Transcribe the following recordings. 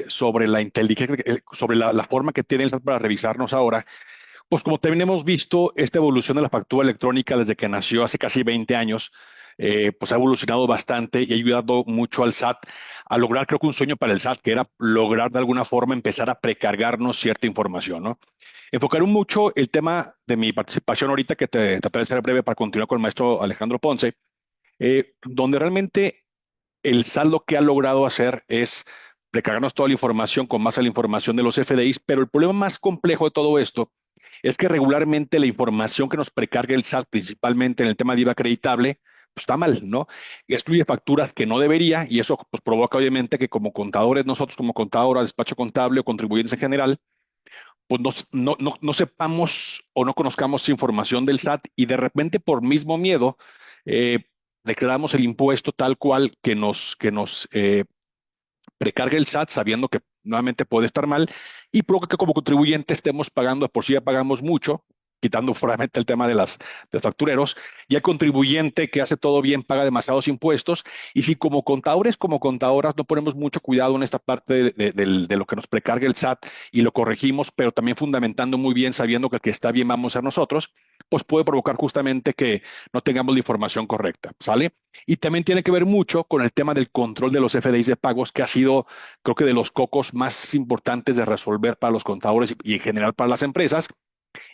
sobre la inteligencia, sobre la forma que tiene el SAT para revisarnos ahora. Pues como también hemos visto, esta evolución de la factura electrónica desde que nació hace casi 20 años, pues ha evolucionado bastante y ha ayudado mucho al SAT a lograr, creo que un sueño para el SAT, que era lograr de alguna forma empezar a precargarnos cierta información, ¿no? Enfocaré mucho el tema de mi participación ahorita, que te trataré de ser breve para continuar con el maestro Alejandro Ponce, donde realmente el SAT lo que ha logrado hacer es precargarnos toda la información con base a la información de los FDIs, pero el problema más complejo de todo esto es que regularmente la información que nos precarga el SAT, principalmente en el tema de IVA acreditable, pues está mal, ¿no? Excluye facturas que no debería y eso pues, provoca obviamente que como contadores, nosotros como contadora, despacho contable o contribuyentes en general, pues no sepamos o no conozcamos información del SAT y de repente por mismo miedo eh, declaramos el impuesto tal cual que nos precarga el SAT sabiendo que nuevamente puede estar mal y provoca que como contribuyente estemos pagando, de por sí ya pagamos mucho, quitando fueramente el tema de de factureros, y el contribuyente que hace todo bien paga demasiados impuestos, y si como contadoras no ponemos mucho cuidado en esta parte de lo que nos precarga el SAT y lo corregimos, pero también fundamentando muy bien, sabiendo que el que está bien vamos a ser nosotros, pues puede provocar justamente que no tengamos la información correcta, ¿sale? Y también tiene que ver mucho con el tema del control de los FDIs de pagos, que ha sido, creo que, de los cocos más importantes de resolver para los contadores y en general para las empresas,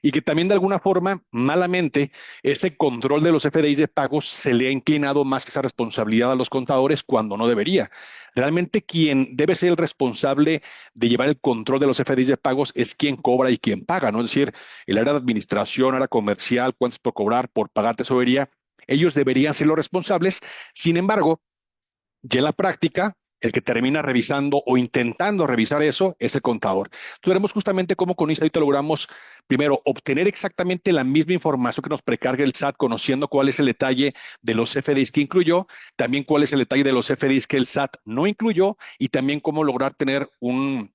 y que también de alguna forma, malamente, ese control de los FDIs de pagos se le ha inclinado más esa responsabilidad a los contadores cuando no debería. Realmente quien debe ser el responsable de llevar el control de los FDIs de pagos es quien cobra y quien paga, ¿no? Es decir, el área de administración, área comercial, cuántos por cobrar, por pagar tesorería, ellos deberían ser los responsables. Sin embargo, ya en la práctica, el que termina revisando o intentando revisar eso es el contador. Entonces, veremos justamente cómo con Insight logramos, primero, obtener exactamente la misma información que nos precarga el SAT, conociendo cuál es el detalle de los FDIs que incluyó, también cuál es el detalle de los FDIs que el SAT no incluyó y también cómo lograr tener un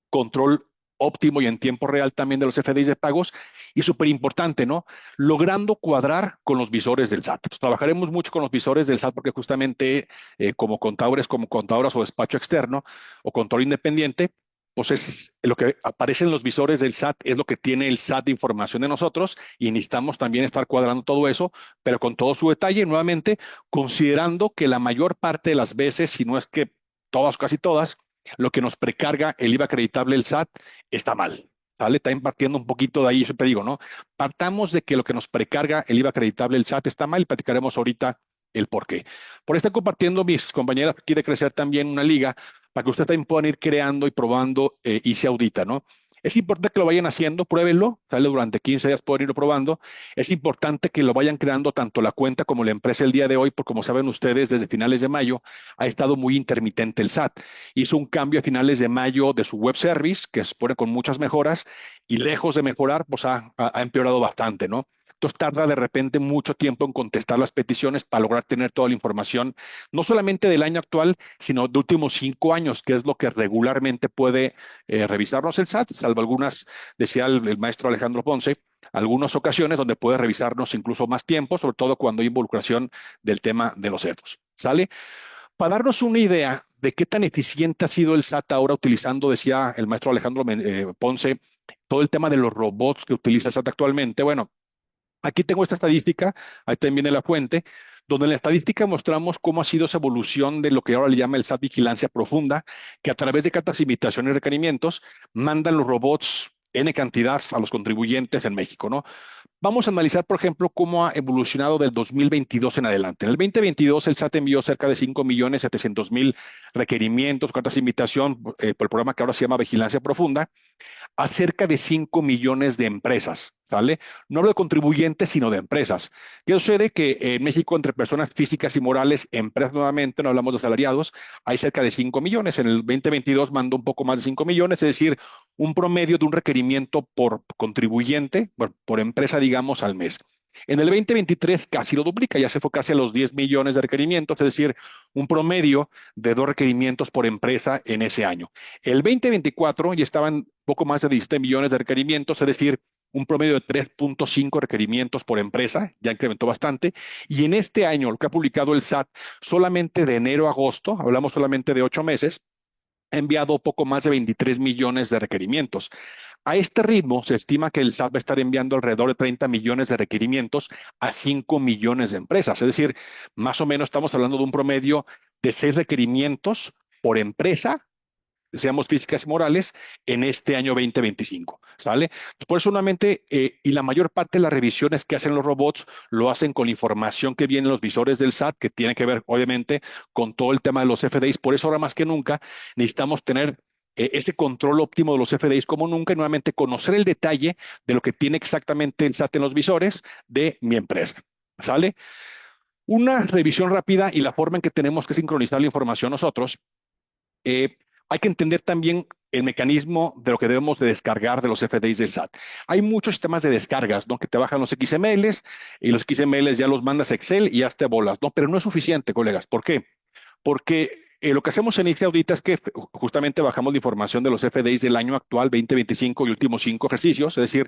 control óptimo y en tiempo real también de los FDIs de pagos y súper importante, ¿no? Logrando cuadrar con los visores del SAT. Entonces, trabajaremos mucho con los visores del SAT porque justamente como contadores, como contadoras o despacho externo o contador independiente, pues es lo que aparece en los visores del SAT, es lo que tiene el SAT de información de nosotros y necesitamos también estar cuadrando todo eso, pero con todo su detalle, nuevamente, considerando que la mayor parte de las veces, si no es que todas, casi todas, lo que nos precarga el IVA acreditable el SAT está mal. ¿Sale? Está partiendo un poquito de ahí, siempre digo, ¿no? Partamos de que lo que nos precarga el IVA acreditable el SAT está mal y platicaremos ahorita el por qué. Por eso estoy compartiendo mis compañeras que quiere crecer también una liga para que ustedes también puedan ir creando y probando y se audita, ¿no? Es importante que lo vayan haciendo, pruébenlo, sale durante 15 días pueden irlo probando. Es importante que lo vayan creando tanto la cuenta como la empresa el día de hoy, porque como saben ustedes, desde finales de mayo ha estado muy intermitente el SAT. Hizo un cambio a finales de mayo de su web service, que se pone con muchas mejoras, y lejos de mejorar, pues ha empeorado bastante, ¿no? Entonces tarda de repente mucho tiempo en contestar las peticiones para lograr tener toda la información, no solamente del año actual, sino de últimos 5 años, que es lo que regularmente puede revisarnos el SAT, salvo algunas, decía el maestro Alejandro Ponce, algunas ocasiones donde puede revisarnos incluso más tiempo, sobre todo cuando hay involucración del tema de los CERFOS. ¿Sale? Para darnos una idea de qué tan eficiente ha sido el SAT ahora utilizando, decía el maestro Alejandro Ponce, todo el tema de los robots que utiliza el SAT actualmente. Bueno, aquí tengo esta estadística, ahí también viene la fuente, donde en la estadística mostramos cómo ha sido esa evolución de lo que ahora le llama el SAT Vigilancia Profunda, que a través de cartas de invitación y requerimientos mandan los robots N cantidad a los contribuyentes en México, ¿no? Vamos a analizar, por ejemplo, cómo ha evolucionado del 2022 en adelante. En el 2022, el SAT envió cerca de 5.700.000 requerimientos, cartas de invitación por el programa que ahora se llama Vigilancia Profunda a cerca de 5 millones de empresas, ¿sale? No hablo de contribuyentes, sino de empresas. ¿Qué sucede? Que en México, entre personas físicas y morales, empresas nuevamente, no hablamos de asalariados, hay cerca de 5 millones. En el 2022 mandó un poco más de 5 millones, es decir, un promedio de un requerimiento por contribuyente, por empresa, digamos, al mes. En el 2023 casi lo duplica, ya se fue casi a los 10 millones de requerimientos, es decir, un promedio de 2 requerimientos por empresa en ese año. El 2024 ya estaban poco más de 17 millones de requerimientos, es decir, un promedio de 3.5 requerimientos por empresa, ya incrementó bastante. Y en este año, lo que ha publicado el SAT, solamente de enero a agosto, hablamos solamente de 8 meses, ha enviado poco más de 23 millones de requerimientos. A este ritmo, se estima que el SAT va a estar enviando alrededor de 30 millones de requerimientos a 5 millones de empresas. Es decir, más o menos estamos hablando de un promedio de 6 requerimientos por empresa, seamos físicas y morales, en este año 2025, ¿sale? Por eso, nuevamente, y la mayor parte de las revisiones que hacen los robots lo hacen con la información que viene en los visores del SAT, que tiene que ver, obviamente, con todo el tema de los FDIs. Por eso, ahora más que nunca, necesitamos tener ese control óptimo de los FDIs como nunca y nuevamente conocer el detalle de lo que tiene exactamente el SAT en los visores de mi empresa, ¿sale? Una revisión rápida y la forma en que tenemos que sincronizar la información nosotros. eh, Hay que entender también el mecanismo de lo que debemos de descargar de los FDIs del SAT. Hay muchos sistemas de descargas, ¿no? Que te bajan los XMLs y los XMLs ya los mandas a Excel y ya te bolas, ¿no? Pero no es suficiente, colegas. ¿Por qué? Porque lo que hacemos en ICE Audita es que justamente bajamos la información de los FDIs del año actual, 2025 y últimos 5 ejercicios, es decir,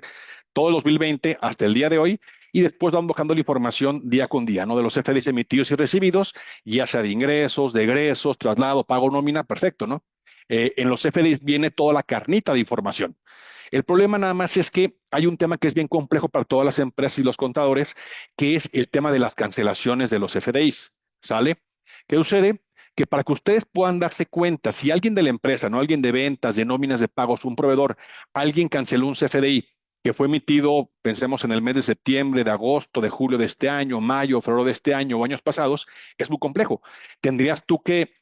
todo el 2020 hasta el día de hoy, y después vamos bajando la información día con día, ¿no? De los FDIs emitidos y recibidos, ya sea de ingresos, de egresos, traslado, pago, nómina, perfecto, ¿no? En los FDIs viene toda la carnita de información. El problema nada más es que hay un tema que es bien complejo para todas las empresas y los contadores, que es el tema de las cancelaciones de los FDIs. ¿Sale? ¿Qué sucede? Que para que ustedes puedan darse cuenta, si alguien de la empresa, no alguien de ventas, de nóminas de pagos, un proveedor, alguien canceló un CFDI que fue emitido, pensemos en el mes de septiembre, de agosto, de julio de este año, mayo, febrero de este año o años pasados, es muy complejo. Tendrías tú que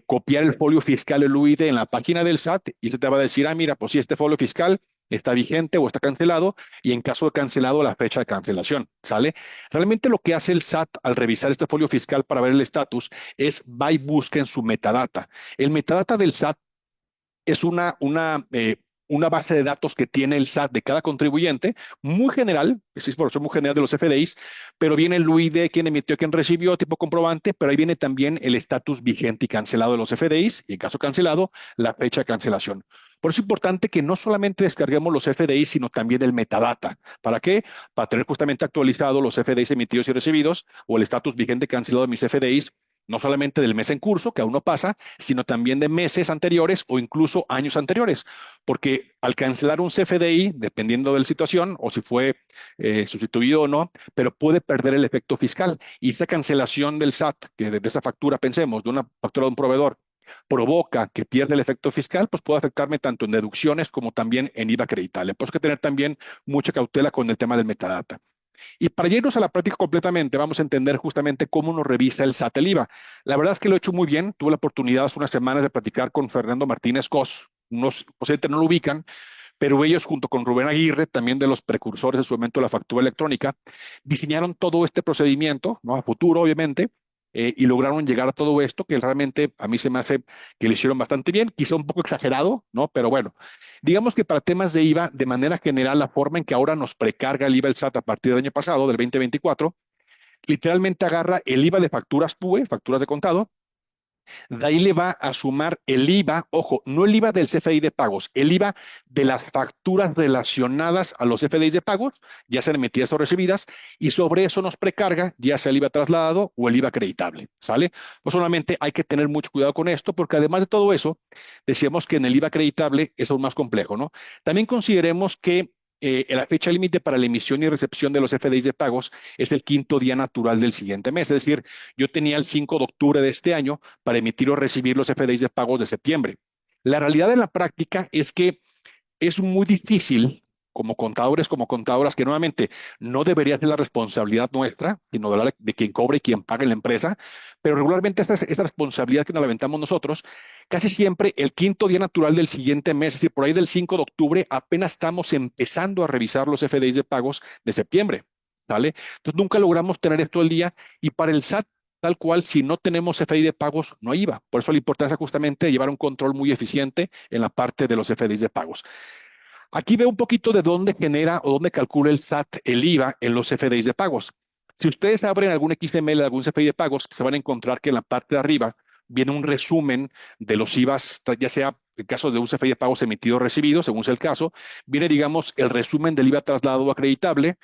copiar el folio fiscal, el UID, en la página del SAT y se te va a decir, ah, mira, pues si este folio fiscal está vigente o está cancelado y en caso de cancelado, la fecha de cancelación, ¿sale? Realmente lo que hace el SAT al revisar este folio fiscal para ver el estatus es va y busca en su metadata. El metadata del SAT es una base de datos que tiene el SAT de cada contribuyente, muy general, es información muy general de los FDIs, pero viene el UID, quién emitió, quién recibió, tipo comprobante, pero ahí viene también el estatus vigente y cancelado de los FDIs, y en caso cancelado, la fecha de cancelación. Por eso es importante que no solamente descarguemos los FDIs, sino también el metadata. ¿Para qué? Para tener justamente actualizado los FDIs emitidos y recibidos o el estatus vigente y cancelado de mis FDIs, no solamente del mes en curso, que aún no pasa, sino también de meses anteriores o incluso años anteriores, porque al cancelar un CFDI, dependiendo de la situación o si fue sustituido o no, pero puede perder el efecto fiscal. Y esa cancelación del SAT, que de esa factura, pensemos, de una factura de un proveedor, provoca que pierda el efecto fiscal, pues puede afectarme tanto en deducciones como también en IVA acreditable. Por eso hay que tener también mucha cautela con el tema del metadata. Y para irnos a la práctica completamente, vamos a entender justamente cómo nos revisa el SAT el IVA. La verdad es que lo he hecho muy bien. Tuve la oportunidad hace unas semanas de platicar con Fernando Martínez Cos. Unos posiblemente no lo ubican, pero ellos junto con Rubén Aguirre, también de los precursores en su momento de la factura electrónica, diseñaron todo este procedimiento, ¿no? A futuro, obviamente, y lograron llegar a todo esto que realmente a mí se me hace que lo hicieron bastante bien, quizá un poco exagerado, ¿no? Pero bueno, digamos que para temas de IVA, de manera general, la forma en que ahora nos precarga el IVA el SAT a partir del año pasado, del 2024, literalmente agarra el IVA de facturas PUE, facturas de contado, de ahí le va a sumar el IVA, ojo, no el IVA del CFDI de pagos, el IVA de las facturas relacionadas a los CFDIs de pagos, ya sean emitidas o recibidas, y sobre eso nos precarga ya sea el IVA trasladado o el IVA acreditable, ¿sale? Pues solamente hay que tener mucho cuidado con esto, porque además de todo eso, decíamos que en el IVA acreditable es aún más complejo, ¿no? También consideremos que la fecha límite para la emisión y recepción de los FDIs de pagos es el quinto día natural del siguiente mes, es decir, yo tenía el 5 de octubre de este año para emitir o recibir los FDIs de pagos de septiembre. La realidad en la práctica es que es muy difícil como contadores, como contadoras, que nuevamente no debería ser la responsabilidad nuestra, sino de quien cobre y quien paga en la empresa, pero regularmente esta responsabilidad que nos la aventamos nosotros, casi siempre el quinto día natural del siguiente mes, es decir, por ahí del 5 de octubre, apenas estamos empezando a revisar los FDIs de pagos de septiembre, ¿vale? Entonces nunca logramos tener esto el día y para el SAT tal cual, si no tenemos FDI de pagos, no hay IVA. Por eso la importancia justamente de llevar un control muy eficiente en la parte de los FDIs de pagos. Aquí veo un poquito de dónde genera o dónde calcula el SAT el IVA en los FDIs de pagos. Si ustedes abren algún XML de algún CFDI de pagos, se van a encontrar que en la parte de arriba viene un resumen de los IVAs, ya sea en caso de un CFDI de pagos emitido o recibido, según sea el caso, viene, digamos, el resumen del IVA trasladado acreditable,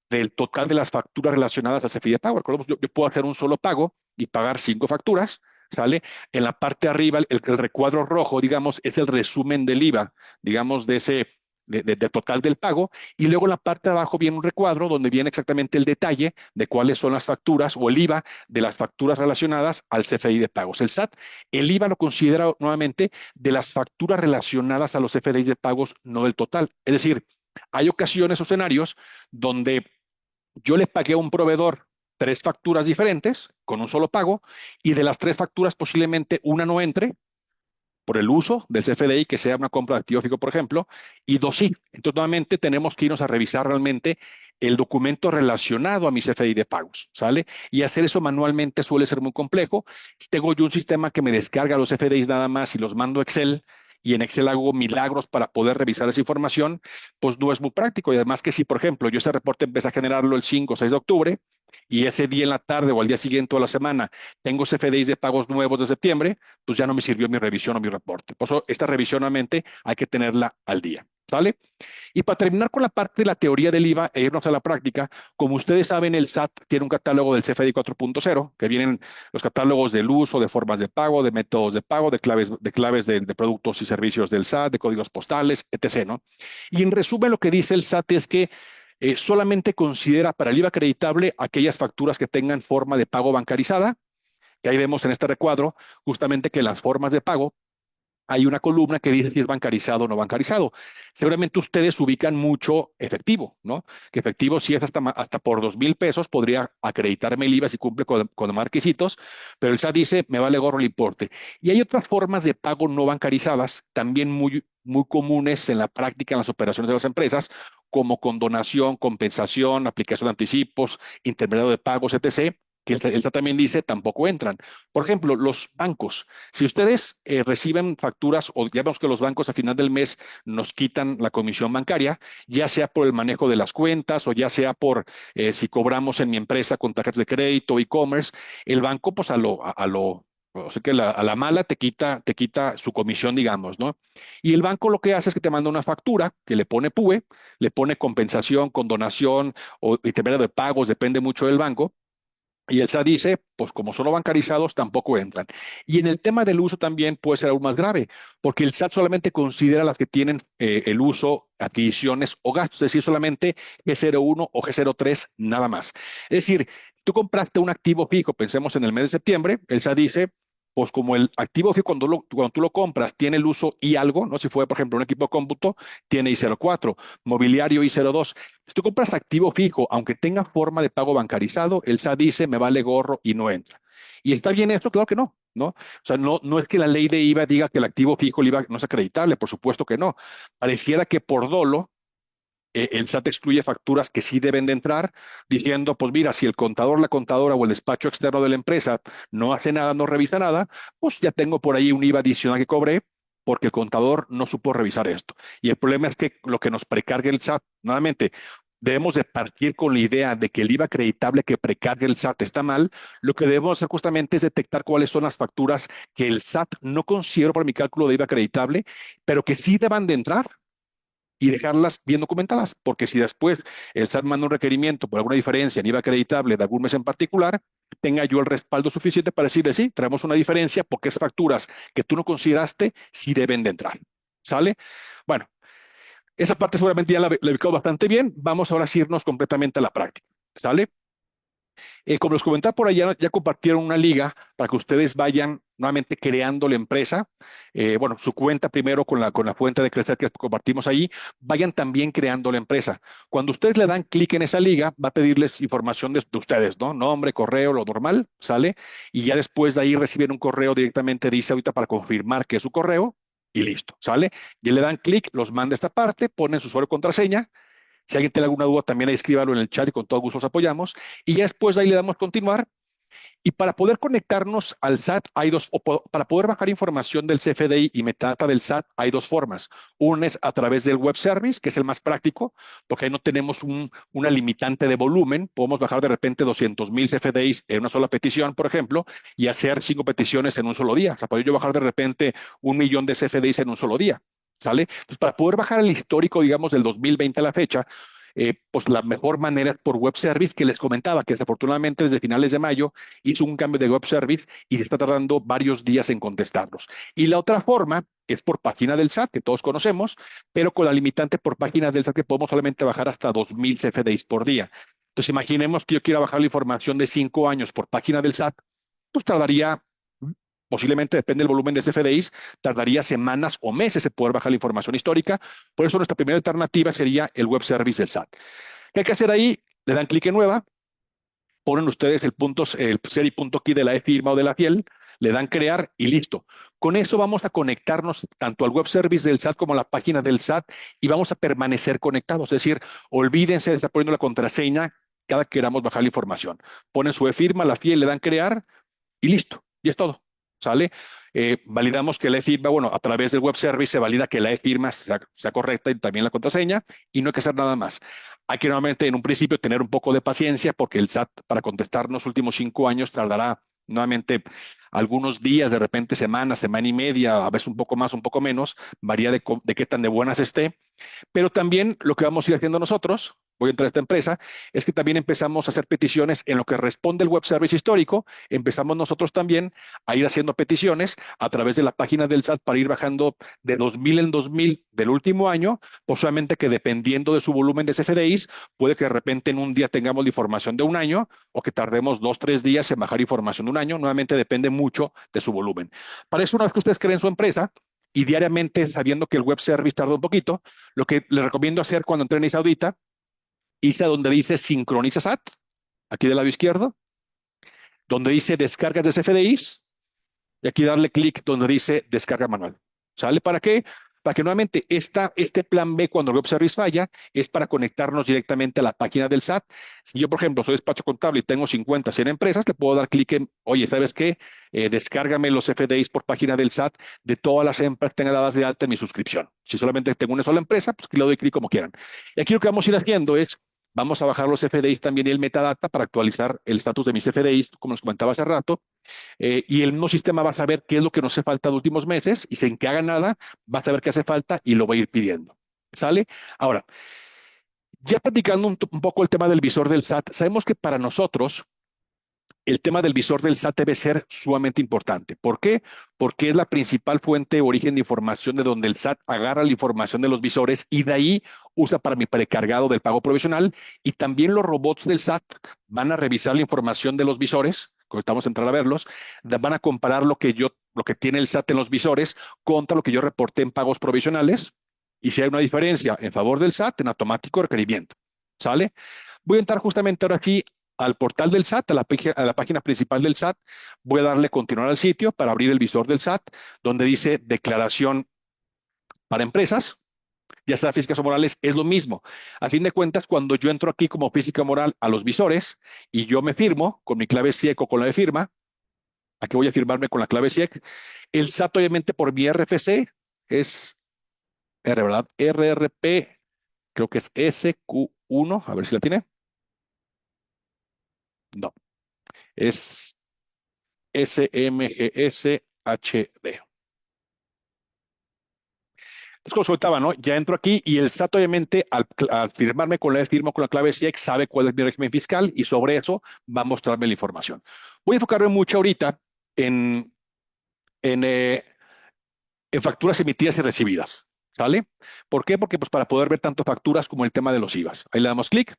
del total de las facturas relacionadas al CFDI de pago. Recordemos, yo puedo hacer un solo pago y pagar 5 facturas, ¿sale? En la parte de arriba, el recuadro rojo, digamos, es el resumen del IVA, digamos, de total del pago, y luego en la parte de abajo viene un recuadro donde viene exactamente el detalle de cuáles son las facturas o el IVA de las facturas relacionadas al CFDI de pagos. El SAT, el IVA lo considera nuevamente de las facturas relacionadas a los CFDIs de pagos, no del total. Es decir, hay ocasiones o escenarios donde yo le pagué a un proveedor tres facturas diferentes con un solo pago y de las tres facturas posiblemente una no entre por el uso del CFDI, que sea una compra de activo fijo, por ejemplo, y dos sí. Entonces, nuevamente tenemos que irnos a revisar realmente el documento relacionado a mi CFDI de pagos, ¿sale? Y hacer eso manualmente suele ser muy complejo. Tengo yo un sistema que me descarga los CFDIs nada más y los mando a Excel, y en Excel hago milagros para poder revisar esa información, pues no es muy práctico. Y además que si, por ejemplo, yo ese reporte empecé a generarlo el 5 o 6 de octubre, y ese día en la tarde o al día siguiente o la semana tengo CFDIs de pagos nuevos de septiembre, pues ya no me sirvió mi revisión o mi reporte. Por eso esta revisión nuevamente hay que tenerla al día. ¿Sale? Y para terminar con la parte de la teoría del IVA e irnos a la práctica, como ustedes saben, el SAT tiene un catálogo del CFDI 4.0, que vienen los catálogos del uso, de formas de pago, de métodos de pago, de claves de productos y servicios del SAT, de códigos postales, etc., ¿no? Y en resumen, lo que dice el SAT es que solamente considera para el IVA acreditable aquellas facturas que tengan forma de pago bancarizada, que ahí vemos en este recuadro justamente que las formas de pago hay una columna que dice si es bancarizado o no bancarizado. Seguramente ustedes ubican mucho efectivo, ¿no? Que efectivo, si es hasta por 2,000 pesos, podría acreditarme el IVA si cumple con demás requisitos, pero el SAT dice, me vale gorro el importe. Y hay otras formas de pago no bancarizadas, también muy comunes en la práctica en las operaciones de las empresas, como condonación, compensación, aplicación de anticipos, intermediario de pagos, etc., que el SAT también dice, tampoco entran. Por ejemplo, los bancos. Si ustedes reciben facturas o ya vemos que los bancos a final del mes nos quitan la comisión bancaria, ya sea por el manejo de las cuentas o ya sea por si cobramos en mi empresa con tarjetas de crédito, e-commerce, el banco pues o sea que a la mala te quita su comisión, digamos, ¿no? Y el banco lo que hace es que te manda una factura que le pone PUE, le pone compensación, condonación o intermedio de pagos, depende mucho del banco. Y el SAT dice, pues como son no bancarizados, tampoco entran. Y en el tema del uso también puede ser aún más grave, porque el SAT solamente considera las que tienen el uso, adquisiciones o gastos, es decir, solamente G01 o G03, nada más. Es decir, tú compraste un activo fijo, pensemos en el mes de septiembre, el SAT dice, pues como el activo fijo cuando tú lo compras tiene el uso y algo, ¿no? Si fue, por ejemplo, un equipo de cómputo, tiene I04, mobiliario I02. Si tú compras activo fijo, aunque tenga forma de pago bancarizado, el SAT dice, me vale gorro y no entra. ¿Y está bien esto? Claro que no, ¿no? O sea, no es que la ley de IVA diga que el activo fijo, el IVA no es acreditable, por supuesto que no. Pareciera que por dolo el SAT excluye facturas que sí deben de entrar, diciendo, pues mira, si el contador, la contadora o el despacho externo de la empresa no hace nada, no revisa nada, pues ya tengo por ahí un IVA adicional que cobré porque el contador no supo revisar esto. Y el problema es que lo que nos precarga el SAT, nuevamente, debemos de partir con la idea de que el IVA acreditable que precarga el SAT está mal. Lo que debemos hacer justamente es detectar cuáles son las facturas que el SAT no considera para mi cálculo de IVA acreditable, pero que sí deban de entrar y dejarlas bien documentadas, porque si después el SAT manda un requerimiento por alguna diferencia en IVA acreditable de algún mes en particular, tenga yo el respaldo suficiente para decirle, sí, traemos una diferencia porque esas facturas que tú no consideraste sí deben de entrar. ¿Sale? Bueno, esa parte seguramente ya la ubicó bastante bien. Vamos ahora a irnos completamente a la práctica. ¿Sale? Como les comentaba por allá, ya compartieron una liga para que ustedes vayan nuevamente creando la empresa. Bueno, su cuenta primero con la fuente de crecer que compartimos ahí, vayan también creando la empresa. Cuando ustedes le dan clic en esa liga, va a pedirles información de ustedes, ¿no? Nombre, correo, lo normal, ¿sale? Y ya después de ahí reciben un correo directamente, dice ahorita para confirmar que es su correo y listo, ¿sale? Y le dan clic, los manda a esta parte, ponen su usuario y contraseña. Si alguien tiene alguna duda, también ahí escríbalo en el chat y con todo gusto los apoyamos. Y ya después de ahí le damos continuar. Y para poder conectarnos al SAT, para poder bajar información del CFDI y metadata del SAT, hay dos formas. Una es a través del web service, que es el más práctico, porque ahí no tenemos una limitante de volumen. Podemos bajar de repente 200,000 CFDIs en una sola petición, por ejemplo, y hacer 5 peticiones en un solo día. O sea, puedo yo bajar de repente 1 millón de CFDIs en un solo día. ¿Sale? Entonces, para poder bajar el histórico, digamos, del 2020 a la fecha, pues la mejor manera es por web service, que les comentaba que desafortunadamente desde finales de mayo hizo un cambio de web service y está tardando varios días en contestarlos. Y la otra forma que es por página del SAT, que todos conocemos, pero con la limitante por páginas del SAT que podemos solamente bajar hasta 2000 CFDIs por día. Entonces, imaginemos que yo quiera bajar la información de 5 años por página del SAT, pues tardaría, posiblemente, depende del volumen de CFDIs, tardaría semanas o meses en poder bajar la información histórica. Por eso nuestra primera alternativa sería el web service del SAT. ¿Qué hay que hacer ahí? Le dan clic en nueva, ponen ustedes el seri punto key de la e-firma o de la fiel, le dan crear y listo. Con eso vamos a conectarnos tanto al web service del SAT como a la página del SAT y vamos a permanecer conectados. Es decir, olvídense de estar poniendo la contraseña cada que queramos bajar la información. Ponen su e-firma, la fiel, le dan crear y listo. Y es todo. ¿Sale? Validamos que la e-firma, bueno, a través del web service se valida que la e-firma sea correcta y también la contraseña y no hay que hacer nada más. Hay que nuevamente en un principio tener un poco de paciencia porque el SAT para contestar los últimos 5 años tardará nuevamente algunos días, de repente semanas, semana y media, a veces un poco más, un poco menos, varía de qué tan de buenas esté. Pero también lo que vamos a ir haciendo nosotros, voy a entrar a esta empresa, es que también empezamos a hacer peticiones en lo que responde el web service histórico. Empezamos nosotros también a ir haciendo peticiones a través de la página del SAT para ir bajando de 2000 en 2000 del último año, posiblemente que dependiendo de su volumen de CFDIs, puede que de repente en un día tengamos la información de un año o que tardemos 2, 3 días en bajar información de un año. Nuevamente depende mucho de su volumen. Para eso, una vez que ustedes creen su empresa, y diariamente, sabiendo que el web service tarda un poquito, lo que les recomiendo hacer cuando entren a Audita, irse a donde dice sincroniza SAT, aquí del lado izquierdo, donde dice descargas de CFDIs, y aquí darle clic donde dice descarga manual. ¿Sale? ¿Para qué? Para que nuevamente este plan B, cuando el web service falla, es para conectarnos directamente a la página del SAT. Si yo, por ejemplo, soy despacho contable y tengo 50, 100 empresas, le puedo dar clic en, oye, ¿sabes qué? Descárgame los FDIs por página del SAT de todas las empresas que tenga dadas de alta en mi suscripción. Si solamente tengo una sola empresa, pues le doy clic como quieran. Y aquí lo que vamos a ir haciendo es, vamos a bajar los FDIs también y el metadata para actualizar el estatus de mis FDIs, como les comentaba hace rato. Y el mismo sistema va a saber qué es lo que nos hace falta de últimos meses y sin que haga nada, va a saber qué hace falta y lo va a ir pidiendo. ¿Sale? Ahora, ya platicando un poco el tema del visor del SAT, sabemos que para nosotros el tema del visor del SAT debe ser sumamente importante. ¿Por qué? Porque es la principal fuente de origen de información de donde el SAT agarra la información de los visores y de ahí usa para mi precargado del pago provisional y también los robots del SAT van a revisar la información de los visores, ahorita vamos a entrar a verlos, van a comparar lo que tiene el SAT en los visores contra lo que yo reporté en pagos provisionales y si hay una diferencia en favor del SAT, en automático requerimiento. ¿Sale? Voy a entrar justamente ahora aquí al portal del SAT, a la página principal del SAT. Voy a darle continuar al sitio para abrir el visor del SAT, donde dice declaración para empresas. Ya sea físicas o morales, es lo mismo. A fin de cuentas, cuando yo entro aquí como física moral a los visores y yo me firmo con mi clave CIEC o con la de firma, aquí voy a firmarme con la clave CIEC, el SAT obviamente por mi RFC es R, ¿verdad? RRP, creo que es SQ1, a ver si la tiene. No, es SMGSHD. Es como soltaba, ¿no? Ya entro aquí y el SAT, obviamente, al firmarme con la firma con la clave CIEX, sabe cuál es mi régimen fiscal y sobre eso va a mostrarme la información. Voy a enfocarme mucho ahorita en, en, eh, en facturas emitidas y recibidas. ¿Sale? ¿Por qué? Porque pues para poder ver tanto facturas como el tema de los IVAs. Ahí le damos clic.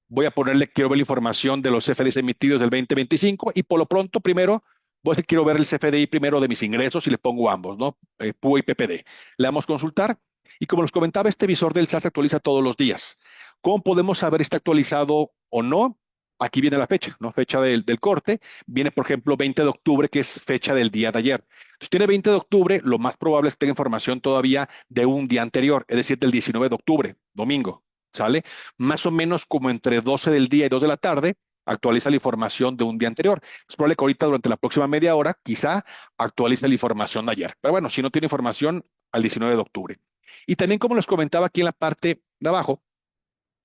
Voy a ponerle, quiero ver la información de los CFDIs emitidos del 2025 y por lo pronto, primero, voy a decir, quiero ver el CFDI primero de mis ingresos y le pongo ambos, ¿no? PUA y PPD. Le damos consultar y como les comentaba, este visor del SAT se actualiza todos los días. ¿Cómo podemos saber si está actualizado o no? Aquí viene la fecha, ¿no? Fecha del corte. Viene, por ejemplo, 20 de octubre, que es fecha del día de ayer. Entonces, tiene 20 de octubre, lo más probable es que tenga información todavía de un día anterior, es decir, del 19 de octubre, domingo. ¿Sale? Más o menos como entre 12 del día y 2 de la tarde, actualiza la información de un día anterior. Es probable que ahorita durante la próxima media hora quizá actualice la información de ayer. Pero bueno, si no tiene información, al 19 de octubre. Y también como les comentaba aquí en la parte de abajo,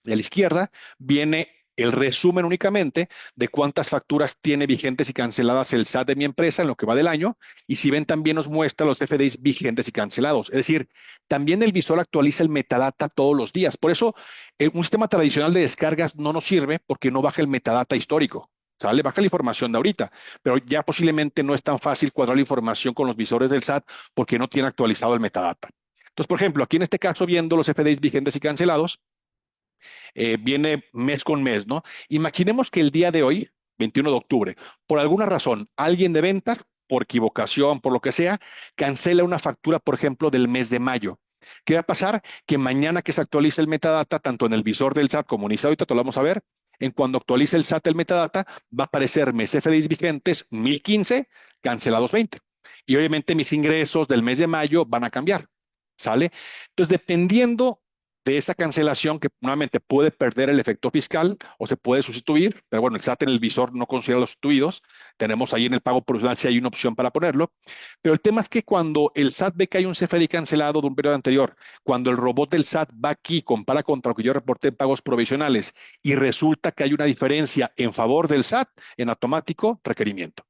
de la izquierda, viene el resumen únicamente de cuántas facturas tiene vigentes y canceladas el SAT de mi empresa en lo que va del año, y si ven también nos muestra los FDIs vigentes y cancelados. Es decir, también el visor actualiza el metadata todos los días. Por eso, un sistema tradicional de descargas no nos sirve porque no baja el metadata histórico. ¿Sale? Baja la información de ahorita, pero ya posiblemente no es tan fácil cuadrar la información con los visores del SAT porque no tiene actualizado el metadata. Entonces, por ejemplo, aquí en este caso, viendo los FDIs vigentes y cancelados, viene mes con mes, ¿no? Imaginemos que el día de hoy, 21 de octubre, por alguna razón, alguien de ventas, por equivocación, por lo que sea, cancela una factura, por ejemplo, del mes de mayo. ¿Qué va a pasar? Que mañana que se actualice el metadata, tanto en el visor del SAT como en ISA, ahorita te lo vamos a ver, en cuando actualice el SAT el metadata, va a aparecer mes FDIs vigentes 1015, cancelados 20. Y obviamente mis ingresos del mes de mayo van a cambiar. ¿Sale? Entonces, dependiendo de esa cancelación que nuevamente puede perder el efecto fiscal o se puede sustituir, pero bueno, el SAT en el visor no considera los sustituidos, tenemos ahí en el pago provisional si hay una opción para ponerlo, pero el tema es que cuando el SAT ve que hay un CFDI cancelado de un periodo anterior, cuando el robot del SAT va aquí y compara contra lo que yo reporté en pagos provisionales y resulta que hay una diferencia en favor del SAT, en automático, requerimiento.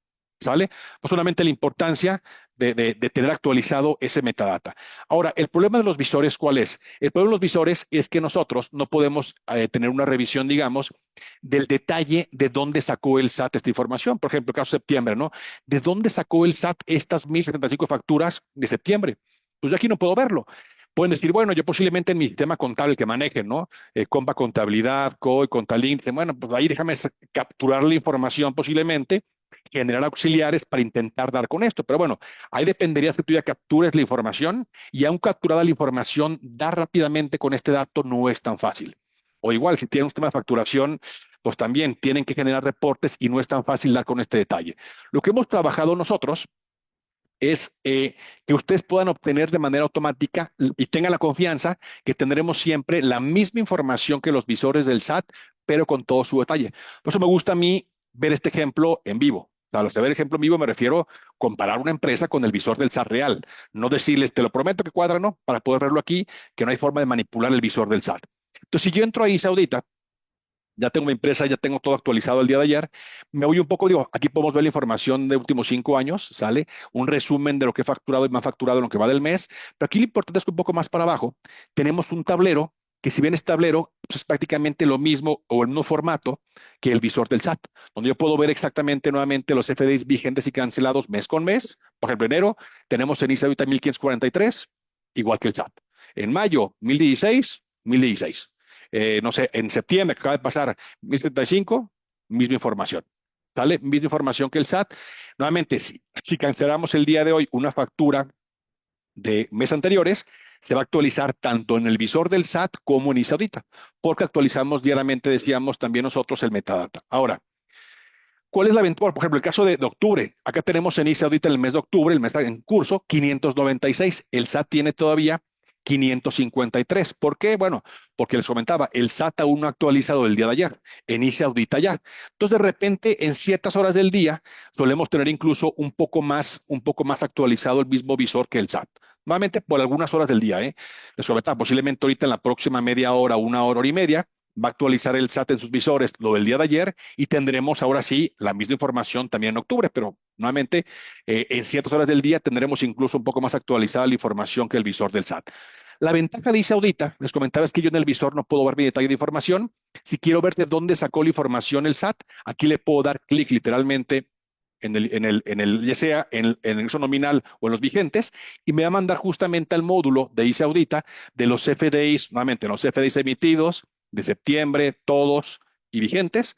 ¿Sale? Pues solamente la importancia de tener actualizado ese metadata. Ahora, el problema de los visores, ¿cuál es? El problema de los visores es que nosotros no podemos tener una revisión, digamos, del detalle de dónde sacó el SAT esta información. Por ejemplo, el caso de septiembre, ¿no? ¿De dónde sacó el SAT estas 1075 facturas de septiembre? Pues yo aquí no puedo verlo. Pueden decir, bueno, yo posiblemente en mi sistema contable que manejen, ¿no? Compa Contabilidad, COI, Contalink, dicen, bueno, pues ahí déjame capturar la información posiblemente, generar auxiliares para intentar dar con esto. Pero bueno, ahí dependería que tú ya captures la información y aún capturada la información, dar rápidamente con este dato no es tan fácil. O igual, si tienen un sistema de facturación, pues también tienen que generar reportes y no es tan fácil dar con este detalle. Lo que hemos trabajado nosotros es que ustedes puedan obtener de manera automática y tengan la confianza que tendremos siempre la misma información que los visores del SAT, pero con todo su detalle. Por eso me gusta a mí ver este ejemplo en vivo. Al ver el ejemplo en vivo me refiero a comparar una empresa con el visor del SAT real. No decirles, te lo prometo que cuadra, ¿no? Para poder verlo aquí, que no hay forma de manipular el visor del SAT. Entonces, si yo entro ahí, Saudita, ya tengo mi empresa, ya tengo todo actualizado el día de ayer. Me voy un poco, digo, aquí podemos ver la información de últimos 5 años, ¿sale? Un resumen de lo que he facturado y me ha facturado en lo que va del mes. Pero aquí lo importante es que un poco más para abajo tenemos un tablero que si bien es tablero, pues es prácticamente lo mismo o el mismo formato que el visor del SAT, donde yo puedo ver exactamente nuevamente los FDIs vigentes y cancelados mes con mes. Por ejemplo, enero tenemos en ISA ahorita 1543, igual que el SAT. En mayo, 1016, 1016. No sé, en septiembre, que acaba de pasar, 1035, misma información. ¿Sale? Misma información que el SAT. Nuevamente, si cancelamos el día de hoy una factura de meses anteriores, se va a actualizar tanto en el visor del SAT como en ISAudita, porque actualizamos diariamente, decíamos también nosotros, el metadata. Ahora, ¿cuál es la ventaja? Por ejemplo, el caso de octubre. Acá tenemos en ISAudita el mes de octubre, el mes en curso, 596. El SAT tiene todavía 553. ¿Por qué? Bueno, porque les comentaba, el SAT aún no ha actualizado el día de ayer, inicia audita ya. Entonces, de repente, en ciertas horas del día, solemos tener incluso un poco más actualizado el mismo visor que el SAT. Nuevamente, por algunas horas del día, ¿eh? Les comentaba, posiblemente ahorita en la próxima media hora, una hora, hora y media, va a actualizar el SAT en sus visores lo del día de ayer y tendremos ahora sí la misma información también en octubre, pero nuevamente en ciertas horas del día tendremos incluso un poco más actualizada la información que el visor del SAT. La ventaja de ISAudita, les comentaba, es que yo en el visor no puedo ver mi detalle de información. Si quiero ver de dónde sacó la información el SAT, aquí le puedo dar clic literalmente ya sea en el uso nominal o en los vigentes, y me va a mandar justamente al módulo de ISAudita de los CFDIs, nuevamente los CFDIs emitidos de septiembre, todos y vigentes,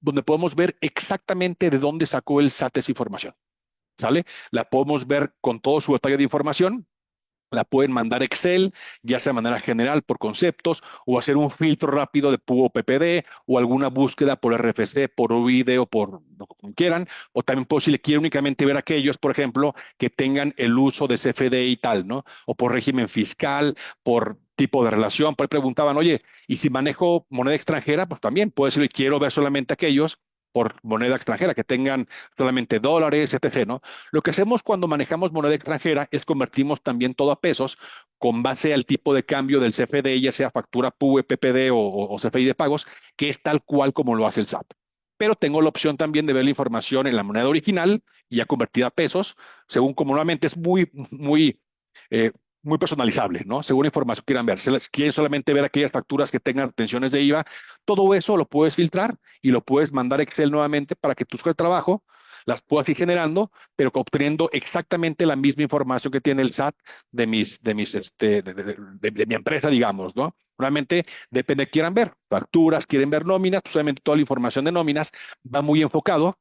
donde podemos ver exactamente de dónde sacó el SAT esa información. ¿Sale? La podemos ver con todo su detalle de información. La pueden mandar Excel, ya sea de manera general por conceptos, o hacer un filtro rápido de PUO PPD, o alguna búsqueda por RFC, por UID o por lo que quieran. O también puedo, si le quiero únicamente ver aquellos, por ejemplo, que tengan el uso de CFD y tal, ¿no? O por régimen fiscal, por tipo de relación. Por ahí preguntaban, oye, ¿y si manejo moneda extranjera? Pues también puedo decirle, quiero ver solamente aquellos por moneda extranjera, que tengan solamente dólares, etc., ¿no? Lo que hacemos cuando manejamos moneda extranjera es convertimos también todo a pesos con base al tipo de cambio del CFDI, ya sea factura PUE, PPD o CFI de pagos, que es tal cual como lo hace el SAT. Pero tengo la opción también de ver la información en la moneda original y ya convertida a pesos, según como normalmente es eh, muy personalizable, ¿no? Según la información que quieran ver. Si quieren solamente ver aquellas facturas que tengan retenciones de IVA, todo eso lo puedes filtrar y lo puedes mandar a Excel nuevamente para que tus hojas de trabajo las puedas ir generando, pero obteniendo exactamente la misma información que tiene el SAT de mi empresa, digamos, ¿no? Realmente depende de qué quieran ver. Facturas, quieren ver nóminas, pues obviamente toda la información de nóminas va muy enfocado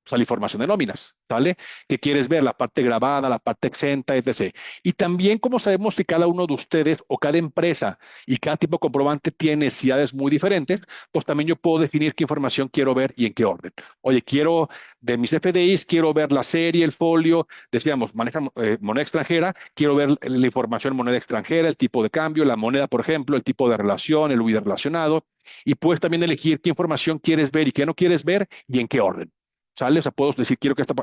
a la información de nóminas, ¿sale? ¿Qué quieres ver? La parte grabada, la parte exenta, etc. Y también, como sabemos que cada uno de ustedes o cada empresa y cada tipo de comprobante tiene necesidades muy diferentes, pues también yo puedo definir qué información quiero ver y en qué orden. Oye, quiero de mis FDIs, quiero ver la serie, el folio, decíamos, manejan moneda extranjera, quiero ver la información en moneda extranjera, el tipo de cambio, la moneda, por ejemplo, el tipo de relación, el huido relacionado, y puedes también elegir qué información quieres ver y qué no quieres ver y en qué orden. ¿Sale? O sea, puedo decir, quiero que esta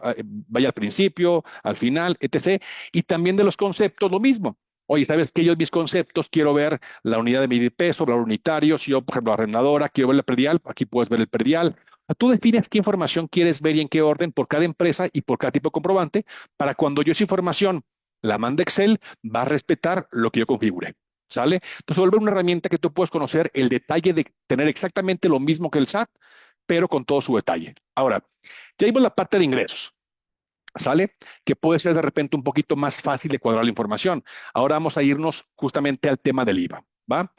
vaya al principio, al final, etc. Y también de los conceptos, lo mismo. Oye, ¿sabes qué? Yo mis conceptos quiero ver la unidad de medida y peso, valor unitario. Si yo, por ejemplo, arrendadora, quiero ver el predial, aquí puedes ver el predial. O sea, tú defines qué información quieres ver y en qué orden por cada empresa y por cada tipo de comprobante, para cuando yo esa información la mande Excel, va a respetar lo que yo configure. ¿Sale? Entonces, vuelve una herramienta que tú puedes conocer el detalle de tener exactamente lo mismo que el SAT, pero con todo su detalle. Ahora, ya vimos la parte de ingresos, ¿sale? Que puede ser de repente un poquito más fácil de cuadrar la información. Ahora vamos a irnos justamente al tema del IVA, ¿va?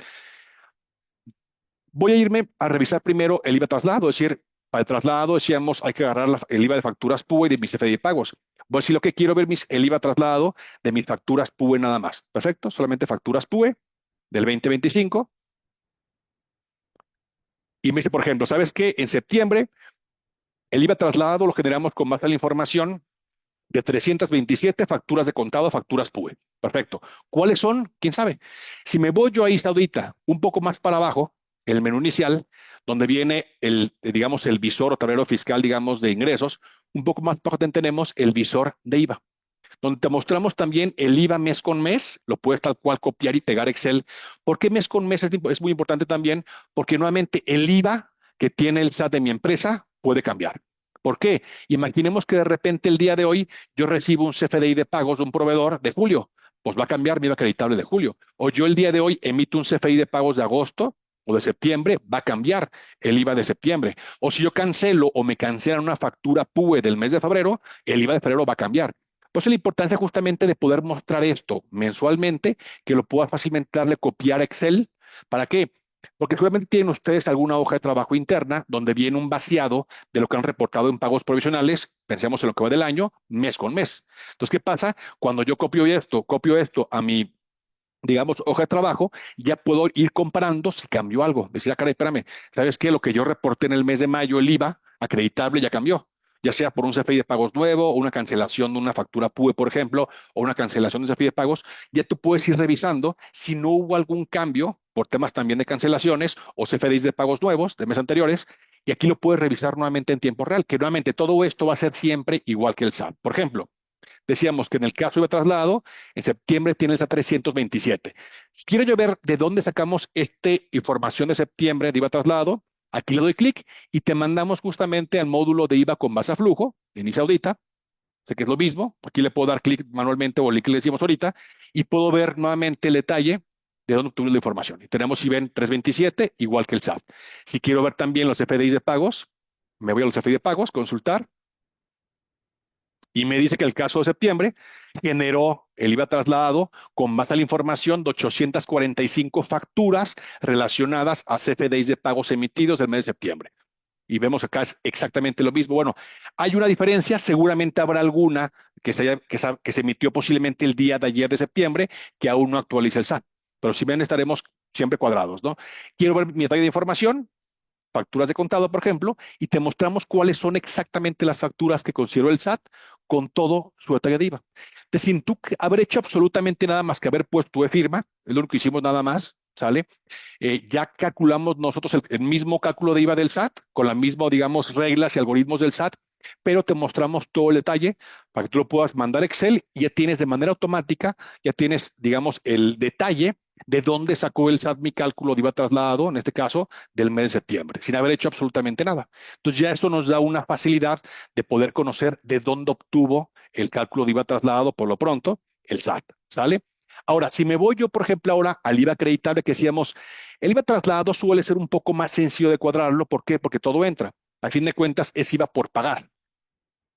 Voy a irme a revisar primero el IVA traslado, es decir, para el traslado decíamos hay que agarrar el IVA de facturas PUE y de mis CFDI de pagos. Voy a decir lo que quiero ver el IVA traslado de mis facturas PUE nada más. Perfecto, solamente facturas PUE del 2025. Y me dice, por ejemplo, ¿sabes qué? En septiembre el IVA trasladado lo generamos con base a la información de 327 facturas de contado a facturas PUE. Perfecto. ¿Cuáles son? ¿Quién sabe? Si me voy yo ahí ahorita un poco más para abajo, el menú inicial, donde viene digamos, el visor o tablero fiscal, digamos, de ingresos, un poco más abajo tenemos el visor de IVA, donde te mostramos también el IVA mes con mes, lo puedes tal cual copiar y pegar Excel. ¿Por qué mes con mes es muy importante también? Porque nuevamente el IVA que tiene el SAT de mi empresa puede cambiar. ¿Por qué? Imaginemos que de repente el día de hoy yo recibo un CFDI de pagos de un proveedor de julio, pues va a cambiar mi IVA acreditable de julio. O yo el día de hoy emito un CFDI de pagos de agosto o de septiembre, va a cambiar el IVA de septiembre. O si yo cancelo o me cancelan una factura PUE del mes de febrero, el IVA de febrero va a cambiar. Por eso la importancia justamente de poder mostrar esto mensualmente, que lo pueda fácilmente darle copiar a Excel. ¿Para qué? Porque seguramente tienen ustedes alguna hoja de trabajo interna donde viene un vaciado de lo que han reportado en pagos provisionales, pensemos en lo que va del año, mes con mes. Entonces, ¿qué pasa? Cuando yo copio esto a mi, digamos, hoja de trabajo, ya puedo ir comparando si cambió algo. Decir, ah, caray, espérame, ¿sabes qué? Lo que yo reporté en el mes de mayo, el IVA acreditable ya cambió, ya sea por un CFI de pagos nuevo, o una cancelación de una factura PUE, por ejemplo, o una cancelación de un CFI de pagos, ya tú puedes ir revisando si no hubo algún cambio por temas también de cancelaciones o CFDIs de pagos nuevos de meses anteriores, y aquí lo puedes revisar nuevamente en tiempo real, que nuevamente todo esto va a ser siempre igual que el SAT. Por ejemplo, decíamos que en el caso de traslado, en septiembre tienes a 327. Si quiero yo ver de dónde sacamos esta información de septiembre de IVA traslado, aquí le doy clic y te mandamos justamente al módulo de IVA con base a flujo, inicia audita, sé que es lo mismo, aquí le puedo dar clic manualmente o el clic que le decimos ahorita y puedo ver nuevamente el detalle de dónde obtuvimos la información. Y tenemos, si ven, 327, igual que el SAT. Si quiero ver también los FDIs de pagos, me voy a los FDI de pagos, consultar, y me dice que el caso de septiembre generó el IVA trasladado con base a la información de 845 facturas relacionadas a CFDIs de pagos emitidos del mes de septiembre. Y vemos acá es exactamente lo mismo. Bueno, hay una diferencia, seguramente habrá alguna que se emitió posiblemente el día de ayer de septiembre que aún no actualiza el SAT. Pero si ven, estaremos siempre cuadrados, ¿no? Quiero ver mi detalle de información, facturas de contado, por ejemplo, y te mostramos cuáles son exactamente las facturas que consideró el SAT con todo su detalle de IVA. Entonces, sin tú haber hecho absolutamente nada más que haber puesto tu firma, es lo único que hicimos nada más, ¿sale? Ya calculamos nosotros el mismo cálculo de IVA del SAT, con la misma, digamos, reglas y algoritmos del SAT, pero te mostramos todo el detalle para que tú lo puedas mandar a Excel y ya tienes de manera automática, ya tienes, digamos, el detalle de dónde sacó el SAT mi cálculo de IVA trasladado, en este caso, del mes de septiembre, sin haber hecho absolutamente nada. Entonces ya esto nos da una facilidad de poder conocer de dónde obtuvo el cálculo de IVA trasladado por lo pronto el SAT, ¿sale? Ahora, si me voy yo, por ejemplo, ahora al IVA acreditable que decíamos, el IVA trasladado suele ser un poco más sencillo de cuadrarlo. ¿Por qué? Porque todo entra. A fin de cuentas, es IVA por pagar.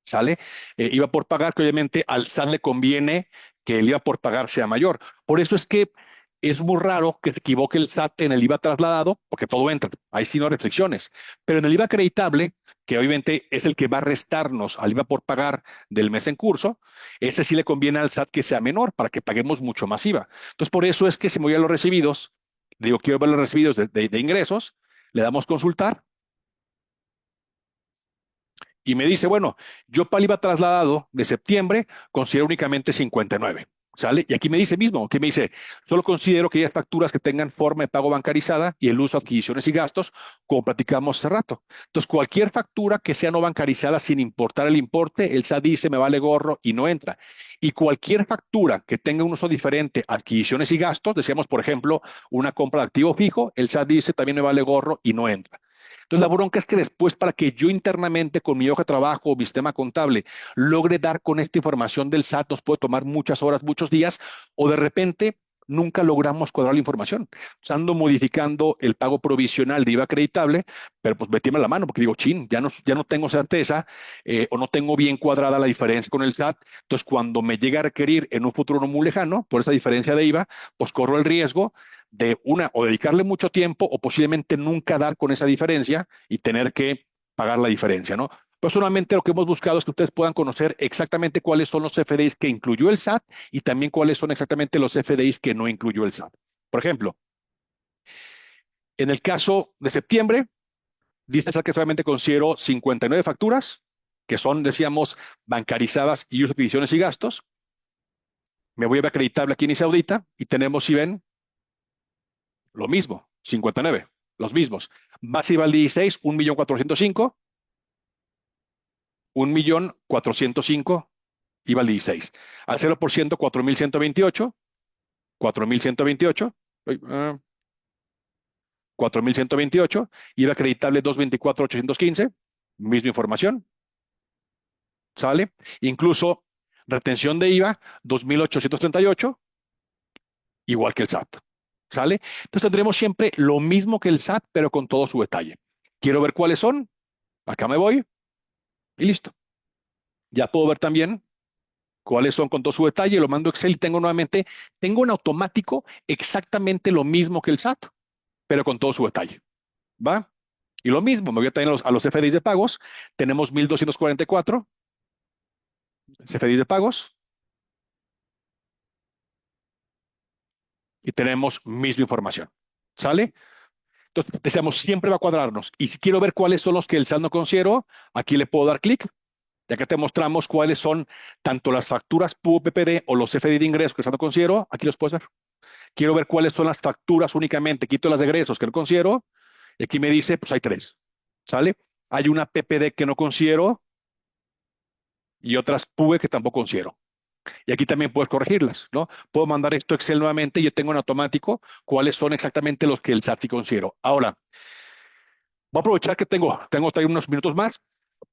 ¿Sale? IVA por pagar, que obviamente al SAT le conviene que el IVA por pagar sea mayor. Por eso es que es muy raro que se equivoque el SAT en el IVA trasladado, porque todo entra, ahí sí no hay reflexiones. Pero en el IVA acreditable, que obviamente es el que va a restarnos al IVA por pagar del mes en curso, ese sí le conviene al SAT que sea menor, para que paguemos mucho más IVA. Entonces, por eso es que si me voy a los recibidos, digo, quiero ver los recibidos de ingresos, le damos consultar y me dice, bueno, yo para el IVA trasladado de septiembre considero únicamente 59. ¿Sale? Y aquí me dice mismo, que me dice, solo considero que hay facturas que tengan forma de pago bancarizada y el uso de adquisiciones y gastos, como platicamos hace rato. Entonces, cualquier factura que sea no bancarizada sin importar el importe, el SAT dice me vale gorro y no entra. Y cualquier factura que tenga un uso diferente, adquisiciones y gastos, decíamos, por ejemplo, una compra de activo fijo, el SAT dice también me vale gorro y no entra. Entonces, la bronca es que después, para que yo internamente con mi hoja de trabajo o mi sistema contable logre dar con esta información del SAT, nos puede tomar muchas horas, muchos días, o de repente nunca logramos cuadrar la información. Ando modificando el pago provisional de IVA acreditable, pero pues metíame la mano porque digo, chin, ya no tengo certeza o no tengo bien cuadrada la diferencia con el SAT. Entonces, cuando me llegue a requerir en un futuro no muy lejano por esa diferencia de IVA, pues corro el riesgo de una, o dedicarle mucho tiempo o posiblemente nunca dar con esa diferencia y tener que pagar la diferencia, ¿no? Personalmente lo que hemos buscado es que ustedes puedan conocer exactamente cuáles son los FDIs que incluyó el SAT y también cuáles son exactamente los FDIs que no incluyó el SAT. Por ejemplo, en el caso de septiembre, dice el SAT que solamente considero 59 facturas, que son, decíamos, bancarizadas y uso de adquisiciones y gastos. Me voy a ver acreditable aquí en Isaudita y tenemos, si ven, lo mismo, 59, los mismos. Base IVA al 16, 1.405.000, 1.405.000 IVA al 16. Al 0%, 4.128, 4.128, 4.128, IVA acreditable 224.815, misma información, ¿sale? Incluso retención de IVA 2.838, igual que el SAT, ¿sale? Entonces tendremos siempre lo mismo que el SAT, pero con todo su detalle. Quiero ver cuáles son, acá me voy y listo. Ya puedo ver también cuáles son con todo su detalle, lo mando a Excel y tengo nuevamente, tengo en automático exactamente lo mismo que el SAT, pero con todo su detalle, ¿va? Y lo mismo, me voy a tener a los FDIs de pagos, tenemos 1.244 FDIs de pagos y tenemos misma información, ¿sale? Entonces, deseamos siempre va a cuadrarnos. Y si quiero ver cuáles son los que el SAT no considero, aquí le puedo dar clic, ya que te mostramos cuáles son tanto las facturas PUPPD o los FDI de ingresos que el SAT no considero, aquí los puedes ver. Quiero ver cuáles son las facturas únicamente, quito las de egresos que no considero, y aquí me dice, pues hay tres, ¿sale? Hay una PPD que no considero y otras PUE que tampoco considero. Y aquí también puedes corregirlas, ¿no? Puedo mandar esto a Excel nuevamente y yo tengo en automático cuáles son exactamente los que el SAT sí considero. Ahora, voy a aprovechar que tengo todavía unos minutos más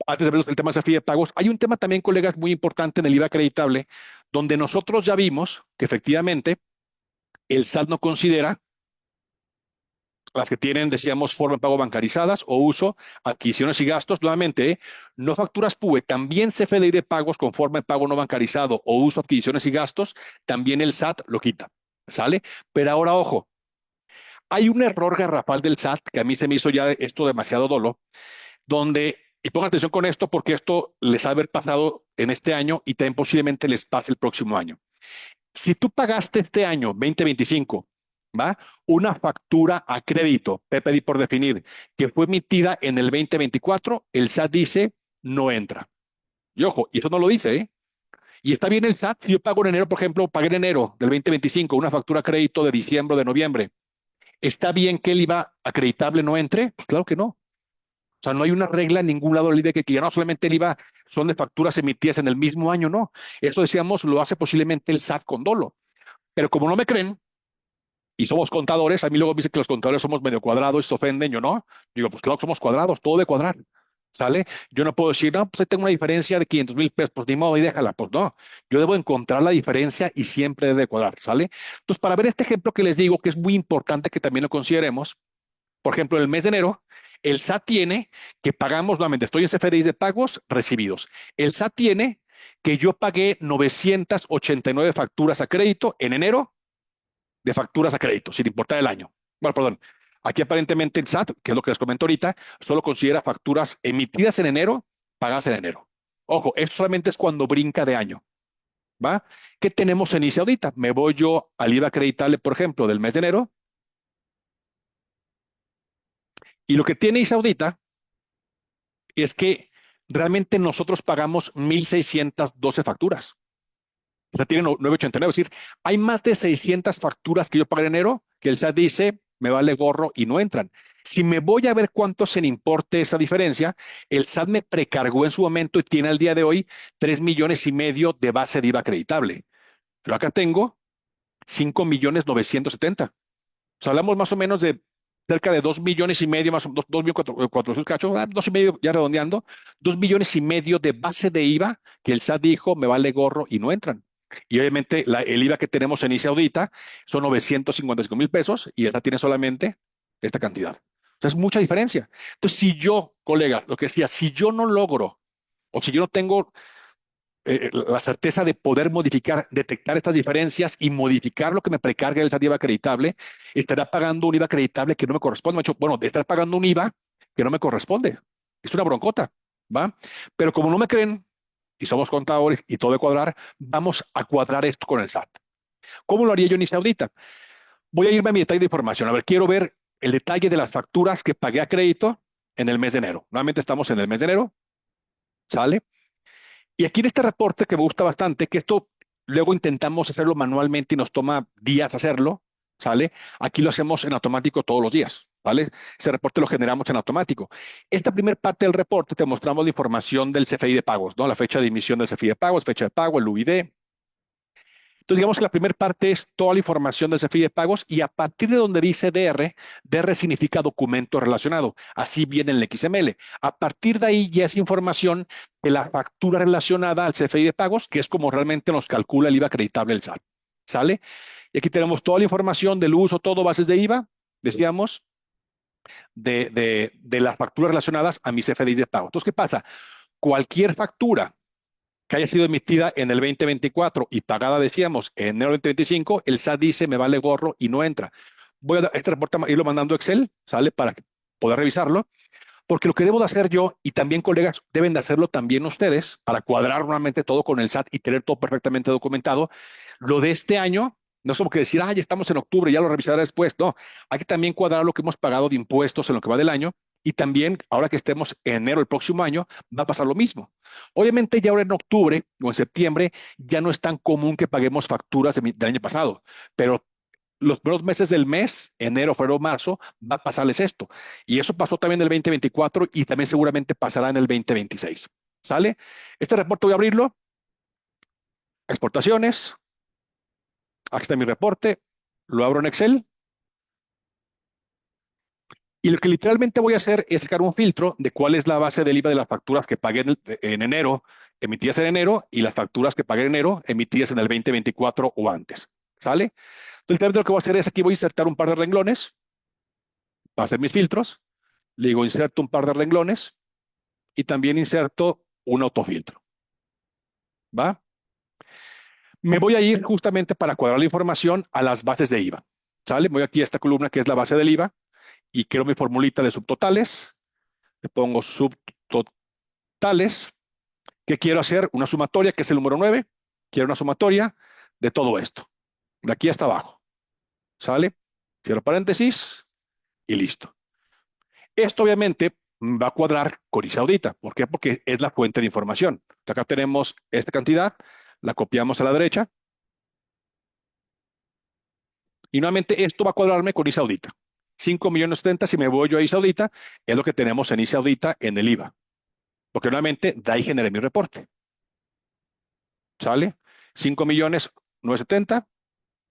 antes de ver el tema de desafío de pagos. Hay un tema también, colegas, muy importante en el IVA acreditable, donde nosotros ya vimos que efectivamente el SAT no considera las que tienen, decíamos, forma de pago bancarizadas o uso, adquisiciones y gastos, nuevamente, no facturas PUE, también CFDI de pagos con forma de pago no bancarizado o uso, adquisiciones y gastos, también el SAT lo quita, ¿sale? Pero ahora, ojo, hay un error garrafal del SAT que a mí se me hizo ya esto demasiado dolo, donde, y pongan atención con esto porque esto les ha haber pasado en este año y también posiblemente les pase el próximo año. Si tú pagaste este año 2025, ¿va? Una factura a crédito, PPD por definir, que fue emitida en el 2024, el SAT dice no entra. Y ojo, y eso no lo dice, ¿eh? Y está bien el SAT, si yo pago en enero, por ejemplo, pagué en enero del 2025 una factura a crédito de diciembre o de noviembre. ¿Está bien que el IVA acreditable no entre? Pues claro que no. sea, no hay una regla en ningún lado del IVA que diga, no, solamente el IVA son de facturas emitidas en el mismo año, no. Eso decíamos, lo hace posiblemente el SAT con dolo. Pero como no me creen, y somos contadores, a mí luego me dicen que los contadores somos medio cuadrados y se ofenden, yo no. Digo, pues claro que somos cuadrados, todo de cuadrar. ¿Sale? Yo no puedo decir, no, pues ahí tengo una diferencia de 500,000 pesos, pues ni modo, y déjala. Pues no, yo debo encontrar la diferencia y siempre debe de cuadrar, ¿sale? Entonces, para ver este ejemplo que les digo, que es muy importante que también lo consideremos, por ejemplo, en el mes de enero, el SAT tiene que pagamos, nuevamente, estoy en CFDI de pagos recibidos. El SAT tiene que yo pagué 989 facturas a crédito en enero de facturas a crédito, sin importar el año. Bueno, perdón. Aquí aparentemente el SAT, que es lo que les comento ahorita, solo considera facturas emitidas en enero, pagadas en enero. Ojo, esto solamente es cuando brinca de año, ¿va? ¿Qué tenemos en ICE ahorita? Me voy yo al IVA acreditable, por ejemplo, del mes de enero, y lo que tiene ICE ahorita es que realmente nosotros pagamos 1,612 facturas. O sea, tiene 989. Es decir, hay más de 600 facturas que yo pagué en enero que el SAT dice, me vale gorro y no entran. Si me voy a ver cuánto se le importe esa diferencia, el SAT me precargó en su momento y tiene al día de hoy 3,5 millones de base de IVA acreditable. Pero acá tengo 5,970,000. O sea, hablamos más o menos de cerca de 2,5 millones, más o menos, 2,400,000 cachos, 2,5, ya redondeando, 2,5 millones de base de IVA que el SAT dijo, me vale gorro y no entran. Y obviamente el IVA que tenemos en ICE Audita son 955,000 pesos y el SAT tiene solamente esta cantidad. Entonces, mucha diferencia. Entonces, si yo, colega, lo que decía, si yo no logro o si yo no tengo la certeza de poder modificar, detectar estas diferencias y modificar lo que me precarga el SAT IVA acreditable, estará pagando un IVA acreditable que no me corresponde. Bueno, de estar pagando un IVA que no me corresponde. Es una broncota, ¿va? Pero como no me creen y somos contadores y todo de cuadrar, vamos a cuadrar esto con el SAT. ¿Cómo lo haría yo en ICE Audita? Voy a irme a mi detalle de información. A ver, quiero ver el detalle de las facturas que pagué a crédito en el mes de enero. Nuevamente estamos en el mes de enero, ¿sale? Y aquí en este reporte que me gusta bastante, que esto luego intentamos hacerlo manualmente y nos toma días hacerlo, ¿sale? Aquí lo hacemos en automático todos los días, ¿vale? Ese reporte lo generamos en automático. Esta primera parte del reporte te mostramos la información del CFI de pagos, ¿no? La fecha de emisión del CFI de pagos, fecha de pago, el UID. Entonces, digamos que la primera parte es toda la información del CFI de pagos y a partir de donde dice DR, DR significa documento relacionado, así viene en el XML. A partir de ahí ya es información de la factura relacionada al CFI de pagos, que es como realmente nos calcula el IVA acreditable el SAT. ¿Sale? Y aquí tenemos toda la información del uso, todo bases de IVA, decíamos, de las facturas relacionadas a mis CFDI de pago. Entonces, ¿qué pasa? Cualquier factura que haya sido emitida en el 2024 y pagada, decíamos, en enero del 2025, el SAT dice, me vale gorro y no entra. Voy a este reporte irlo mandando a Excel, ¿sale? Para poder revisarlo, porque lo que debo de hacer yo, y también colegas, deben de hacerlo también ustedes, para cuadrar nuevamente todo con el SAT y tener todo perfectamente documentado, lo de este año. No es como que decir, ah, ya estamos en octubre, ya lo revisaré después. No, hay que también cuadrar lo que hemos pagado de impuestos en lo que va del año. Y también, ahora que estemos en enero del próximo año, va a pasar lo mismo. Obviamente, ya ahora en octubre o en septiembre, ya no es tan común que paguemos facturas del año pasado, pero los primeros meses del mes, enero, febrero, marzo, va a pasarles esto. Y eso pasó también en el 2024 y también seguramente pasará en el 2026. ¿Sale? Este reporte voy a abrirlo. Exportaciones. Aquí está mi reporte. Lo abro en Excel. Y lo que literalmente voy a hacer es sacar un filtro de cuál es la base del IVA de las facturas que pagué en enero, emitidas en enero, y las facturas que pagué en enero, emitidas en el 2024 o antes. ¿Sale? Entonces, literalmente lo que voy a hacer es aquí voy a insertar un par de renglones para hacer mis filtros. Le digo inserto un par de renglones y también inserto un autofiltro. ¿Va? Me voy a ir justamente para cuadrar la información a las bases de IVA. ¿Sale? Voy aquí a esta columna que es la base del IVA y creo mi formulita de subtotales. Le pongo subtotales. ¿Qué quiero hacer? Una sumatoria, que es el número 9. Quiero una sumatoria de todo esto, de aquí hasta abajo. ¿Sale? Cierro paréntesis y listo. Esto obviamente va a cuadrar con ICE Audita. ¿Por qué? Porque es la fuente de información. Acá tenemos esta cantidad, la copiamos a la derecha y nuevamente esto va a cuadrarme con ICE Audita. 5 millones 70, si me voy yo a I Saudita, es lo que tenemos en I Saudita en el IVA. Porque nuevamente, de ahí generé mi reporte. ¿Sale? 5 millones 970,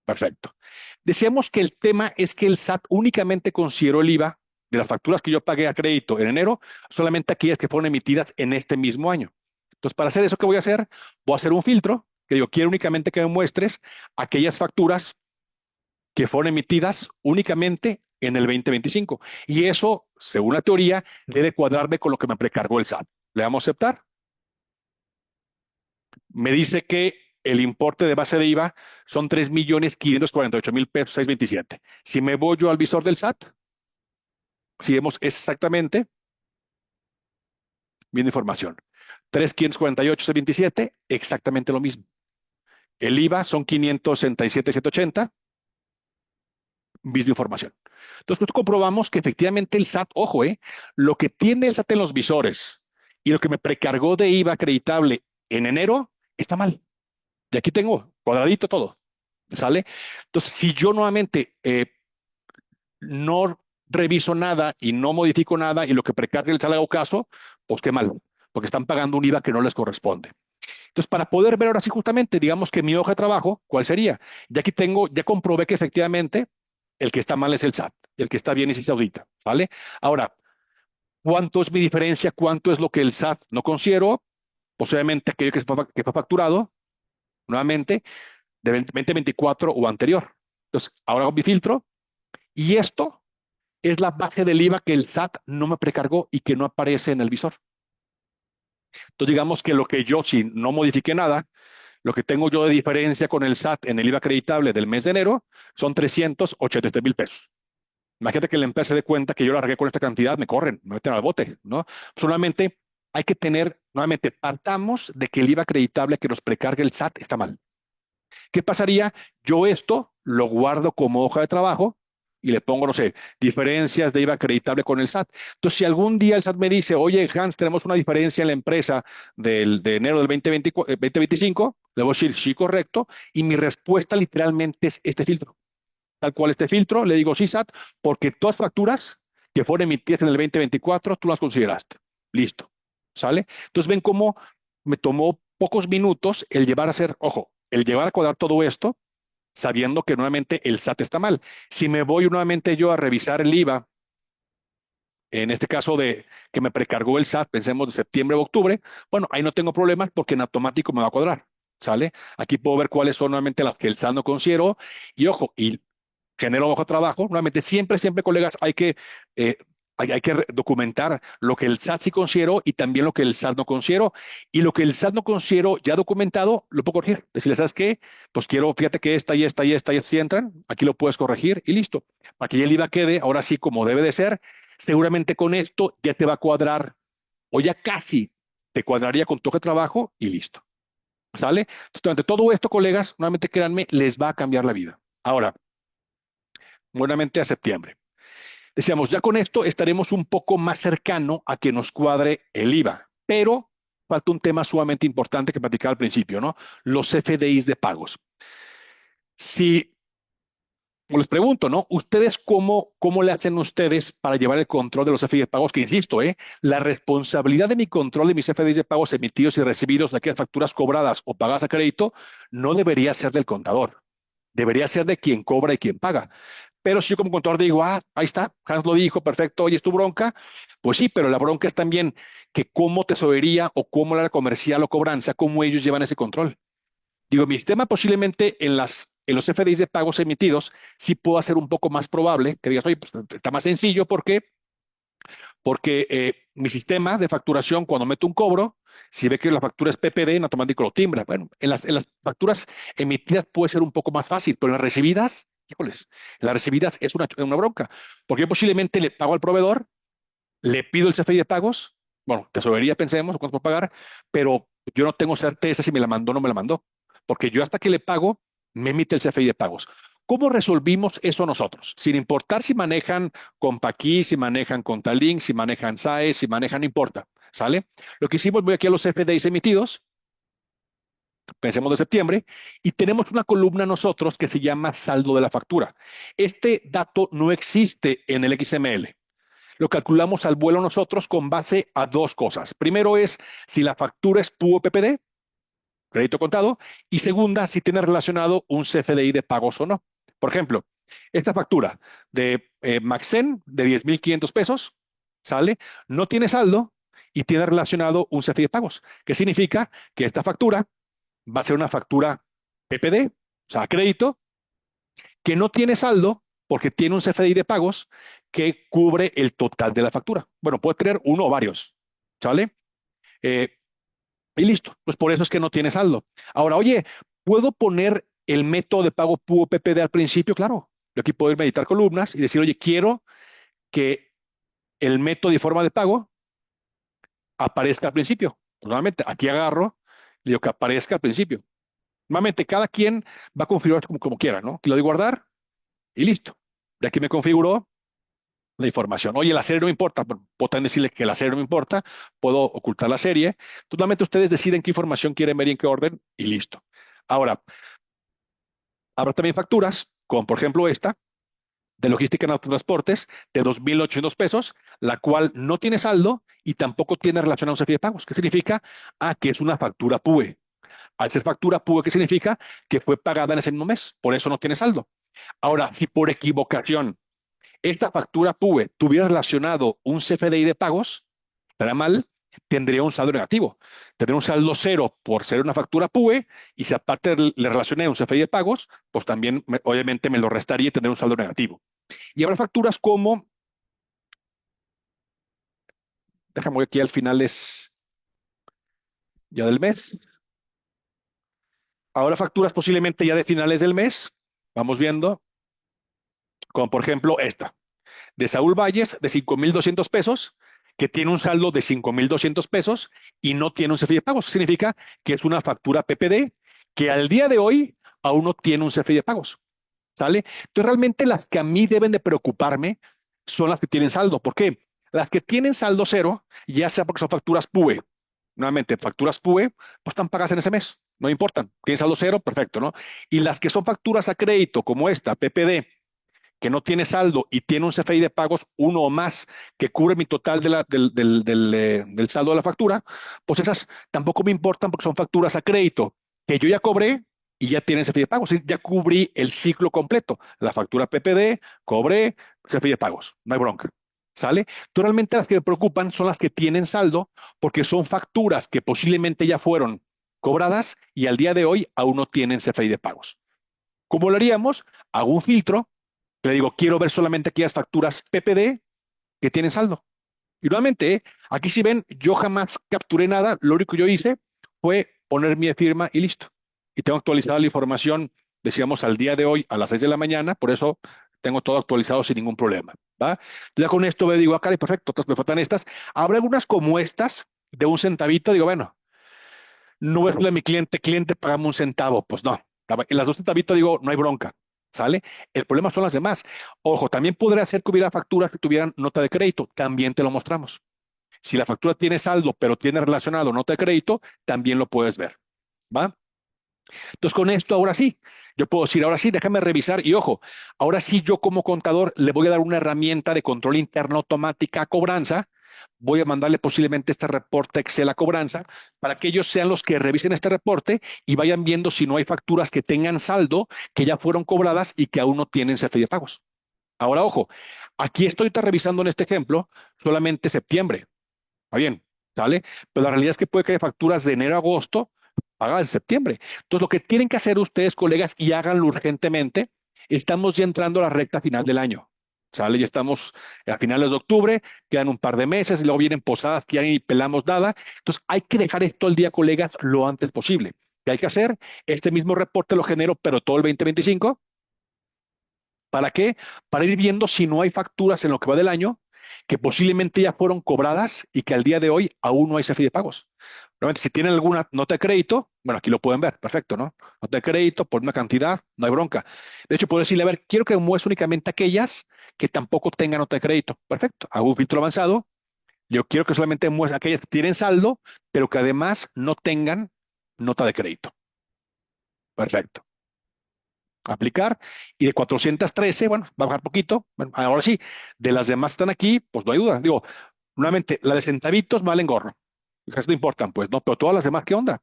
perfecto. Decíamos que el tema es que el SAT únicamente consideró el IVA de las facturas que yo pagué a crédito en enero, solamente aquellas que fueron emitidas en este mismo año. Entonces, para hacer eso, ¿qué voy a hacer? Voy a hacer un filtro que digo, quiero únicamente que me muestres aquellas facturas que fueron emitidas únicamente en el 2025. Y eso, según la teoría, debe cuadrarme con lo que me precargó el SAT. ¿Le damos a aceptar? Me dice que el importe de base de IVA son 3.548.000 pesos, 627. Si me voy yo al visor del SAT, si vemos exactamente misma información. 3.548, 627, exactamente lo mismo. El IVA son 567,780, misma información. Entonces, nosotros comprobamos que efectivamente el SAT, ojo, lo que tiene el SAT en los visores y lo que me precargó de IVA acreditable en enero está mal. Y aquí tengo cuadradito todo. ¿Sale? Entonces, si yo nuevamente no reviso nada y no modifico nada y lo que precargue el salga caso, pues qué mal, porque están pagando un IVA que no les corresponde. Entonces, para poder ver ahora sí justamente, digamos que mi hoja de trabajo, ¿cuál sería? Ya aquí tengo, ya comprobé que efectivamente el que está mal es el SAT y el que está bien es el Saudita, ¿vale? Ahora, ¿cuánto es mi diferencia? ¿Cuánto es lo que el SAT no considero? Posiblemente aquello que fue facturado, nuevamente, de 2024 o anterior. Entonces, ahora hago mi filtro y esto es la base del IVA que el SAT no me precargó y que no aparece en el visor. Entonces, digamos que lo que yo, si no modifique nada, lo que tengo yo de diferencia con el SAT en el IVA acreditable del mes de enero son 383,000 pesos. Imagínate que la empresa se dé cuenta que yo la regué con esta cantidad, me corren, me meten al bote, ¿no? Solamente hay que tener, nuevamente, partamos de que el IVA acreditable que nos precargue el SAT está mal. ¿Qué pasaría? Yo esto lo guardo como hoja de trabajo y le pongo, no sé, diferencias de IVA acreditable con el SAT. Entonces, si algún día el SAT me dice, oye, Hans, tenemos una diferencia en la empresa de enero del 2024, 2025, le voy a decir, sí, correcto, y mi respuesta literalmente es este filtro. Tal cual este filtro, le digo, sí, SAT, porque todas facturas que fueron emitidas en el 2024, tú las consideraste. Listo. ¿Sale? Entonces, ven cómo me tomó pocos minutos el llevar a hacer, ojo, el llevar a cuadrar todo esto sabiendo que nuevamente el SAT está mal. Si me voy nuevamente yo a revisar el IVA, en este caso de que me precargó el SAT, pensemos de septiembre o octubre, bueno, ahí no tengo problemas porque en automático me va a cuadrar, ¿sale? Aquí puedo ver cuáles son nuevamente las que el SAT no consideró y ojo, y genero bajo trabajo. Nuevamente, siempre, colegas, eh, hay que documentar lo que el SAT sí consideró y también lo que el SAT no consideró. Y lo que el SAT no consideró ya documentado, lo puedo corregir. Decirle, ¿sabes qué? Pues quiero, fíjate que esta y esta y esta y esta sí entran, aquí lo puedes corregir y listo. Para que ya el IVA quede ahora sí como debe de ser. Seguramente con esto ya te va a cuadrar o ya casi te cuadraría con tu hoja de trabajo y listo. ¿Sale? Entonces, durante todo esto, colegas, nuevamente créanme, les va a cambiar la vida. Ahora, buenamente a septiembre. Decíamos, ya con esto estaremos un poco más cercano a que nos cuadre el IVA, pero falta un tema sumamente importante que platicaba al principio, ¿no? Los FDIs de pagos. Si, como les pregunto, ¿no? ¿Ustedes cómo le hacen ustedes para llevar el control de los FDIs de pagos? Que insisto, la responsabilidad de mi control de mis FDIs de pagos emitidos y recibidos de aquellas facturas cobradas o pagadas a crédito no debería ser del contador, debería ser de quien cobra y quien paga. Pero si yo como contador digo, ahí está, Hans lo dijo, perfecto, oye, es tu bronca, pues sí, pero la bronca es también que cómo tesorería o cómo la comercial o cobranza, cómo ellos llevan ese control. Digo, mi sistema posiblemente en los FDIs de pagos emitidos sí puedo hacer un poco más probable que digas, oye, pues está más sencillo, ¿por qué? Porque mi sistema de facturación, cuando meto un cobro, si ve que la factura es PPD, en automático lo timbra. Bueno, en las facturas emitidas puede ser un poco más fácil, pero en las recibidas, híjoles, en las recibidas es una bronca, porque yo posiblemente le pago al proveedor, le pido el CFI de pagos, bueno, tesorería pensemos, cuánto puedo pagar, pero yo no tengo certeza si me la mandó o no me la mandó, porque yo hasta que le pago, me emite el CFI de pagos. ¿Cómo resolvimos eso nosotros? Sin importar si manejan Compaqui, si manejan Contalink, si manejan SAE, si manejan, no importa, ¿sale? Lo que hicimos, voy aquí a los FDIs emitidos pensemos de septiembre, y tenemos una columna nosotros que se llama saldo de la factura. Este dato no existe en el XML. Lo calculamos al vuelo nosotros con base a dos cosas. Primero es si la factura es PUO PPD, crédito contado, y segunda, si tiene relacionado un CFDI de pagos o no. Por ejemplo, esta factura de Maxen de 10,500 pesos, ¿sale? No tiene saldo y tiene relacionado un CFDI de pagos. ¿Qué significa? Que esta factura va a ser una factura PPD, o sea, crédito, que no tiene saldo porque tiene un CFDI de pagos que cubre el total de la factura. Bueno, puede tener uno o varios, ¿sale? Eh, y listo, pues por eso es que no tiene saldo. Ahora, oye, ¿puedo poner el método de pago PUO PPD al principio? Claro, yo aquí puedo ir a editar columnas y decir, oye, quiero que el método y forma de pago aparezca al principio. Pues, nuevamente, aquí agarro, le digo que aparezca al principio. Nuevamente, cada quien va a configurar como quiera, ¿no? Aquí lo doy guardar y listo. De aquí me configuró la información. Oye, la serie no me importa, puedo también decirle que la serie no me importa, puedo ocultar la serie. Totalmente ustedes deciden qué información quieren ver y en qué orden y listo. Ahora, habrá también facturas, como por ejemplo esta, de logística en autotransportes, de 2,800 pesos, la cual no tiene saldo y tampoco tiene relación a un servicio de pagos. ¿Qué significa? Ah, que es una factura PUE. Al ser factura PUE, ¿qué significa? Que fue pagada en ese mismo mes, por eso no tiene saldo. Ahora, si por equivocación esta factura PUE tuviera relacionado un CFDI de pagos, estará mal, tendría un saldo negativo. Tendría un saldo cero por ser una factura PUE y si aparte le relacioné un CFDI de pagos, pues también obviamente me lo restaría y tendría un saldo negativo. Y habrá facturas como, déjame ver aquí al final es ya del mes. Ahora facturas posiblemente ya de finales del mes. Vamos viendo, como por ejemplo esta. De Saúl Valles de 5,200 pesos, que tiene un saldo de 5,200 pesos y no tiene un CFDI de pagos. Significa que es una factura PPD que al día de hoy aún no tiene un CFDI de pagos. ¿Sale? Entonces, realmente las que a mí deben de preocuparme son las que tienen saldo. ¿Por qué? Las que tienen saldo cero, ya sea porque son facturas PUE, nuevamente, facturas PUE, pues están pagadas en ese mes, no importan. Tienen saldo cero, perfecto, ¿no? Y las que son facturas a crédito, como esta, PPD, que no tiene saldo y tiene un CFI de pagos uno o más que cubre mi total del saldo de la factura, pues esas tampoco me importan porque son facturas a crédito que yo ya cobré y ya tienen CFI de pagos. Ya cubrí el ciclo completo. La factura PPD, cobré, CFI de pagos. No hay bronca. ¿Sale? Entonces, realmente las que me preocupan son las que tienen saldo porque son facturas que posiblemente ya fueron cobradas y al día de hoy aún no tienen CFI de pagos. ¿Cómo lo haríamos? Hago un filtro, le digo, quiero ver solamente aquellas facturas PPD que tienen saldo. Y nuevamente, aquí si ven, yo jamás capturé nada, lo único que yo hice fue poner mi firma y listo. Y tengo actualizada la información, decíamos, al día de hoy a las 6 de la mañana, por eso tengo todo actualizado sin ningún problema. ¿Va? Ya con esto me digo, acá, perfecto, otras me faltan estas. Habrá algunas como estas, de un centavito, digo, bueno, no voy a decirle a mi cliente, cliente, pagame un centavo. Pues no. En las dos centavitos digo, no hay bronca. ¿Sale? El problema son las demás. Ojo, también podría ser que hubiera facturas que tuvieran nota de crédito. También te lo mostramos. Si la factura tiene saldo, pero tiene relacionado nota de crédito, también lo puedes ver. ¿Va? Entonces, con esto, ahora sí, yo puedo decir, ahora sí, déjame revisar. Y ojo, ahora sí, yo como contador le voy a dar una herramienta de control interno automática a cobranza. Voy a mandarle posiblemente este reporte Excel a cobranza para que ellos sean los que revisen este reporte y vayan viendo si no hay facturas que tengan saldo, que ya fueron cobradas y que aún no tienen CFDI de pagos. Ahora, ojo, aquí estoy revisando en este ejemplo solamente septiembre. ¿Está bien? ¿Sale? Pero la realidad es que puede que haya facturas de enero a agosto pagadas en septiembre. Entonces, lo que tienen que hacer ustedes, colegas, y háganlo urgentemente, estamos ya entrando a la recta final del año. ¿Sale? Ya estamos a finales de octubre, quedan un par de meses y luego vienen posadas que ya ni pelamos nada. Entonces, hay que dejar esto al día, colegas, lo antes posible. ¿Qué hay que hacer? Este mismo reporte lo genero, pero todo el 2025. ¿Para qué? Para ir viendo si no hay facturas en lo que va del año que posiblemente ya fueron cobradas y que al día de hoy aún no hay CFDI de pagos. Realmente, si tienen alguna nota de crédito, bueno, aquí lo pueden ver, perfecto, ¿no? Nota de crédito por una cantidad, no hay bronca. De hecho, puedo decirle, a ver, quiero que me muestre únicamente aquellas que tampoco tengan nota de crédito. Perfecto, hago un filtro avanzado. Yo quiero que solamente muestre aquellas que tienen saldo, pero que además no tengan nota de crédito. Perfecto. Aplicar. Y de 413, bueno, va a bajar poquito. Bueno, ahora sí, de las demás que están aquí, pues no hay duda. Digo, nuevamente, la de centavitos valen gorro. Eso no importan, pues no, pero todas las demás, ¿qué onda?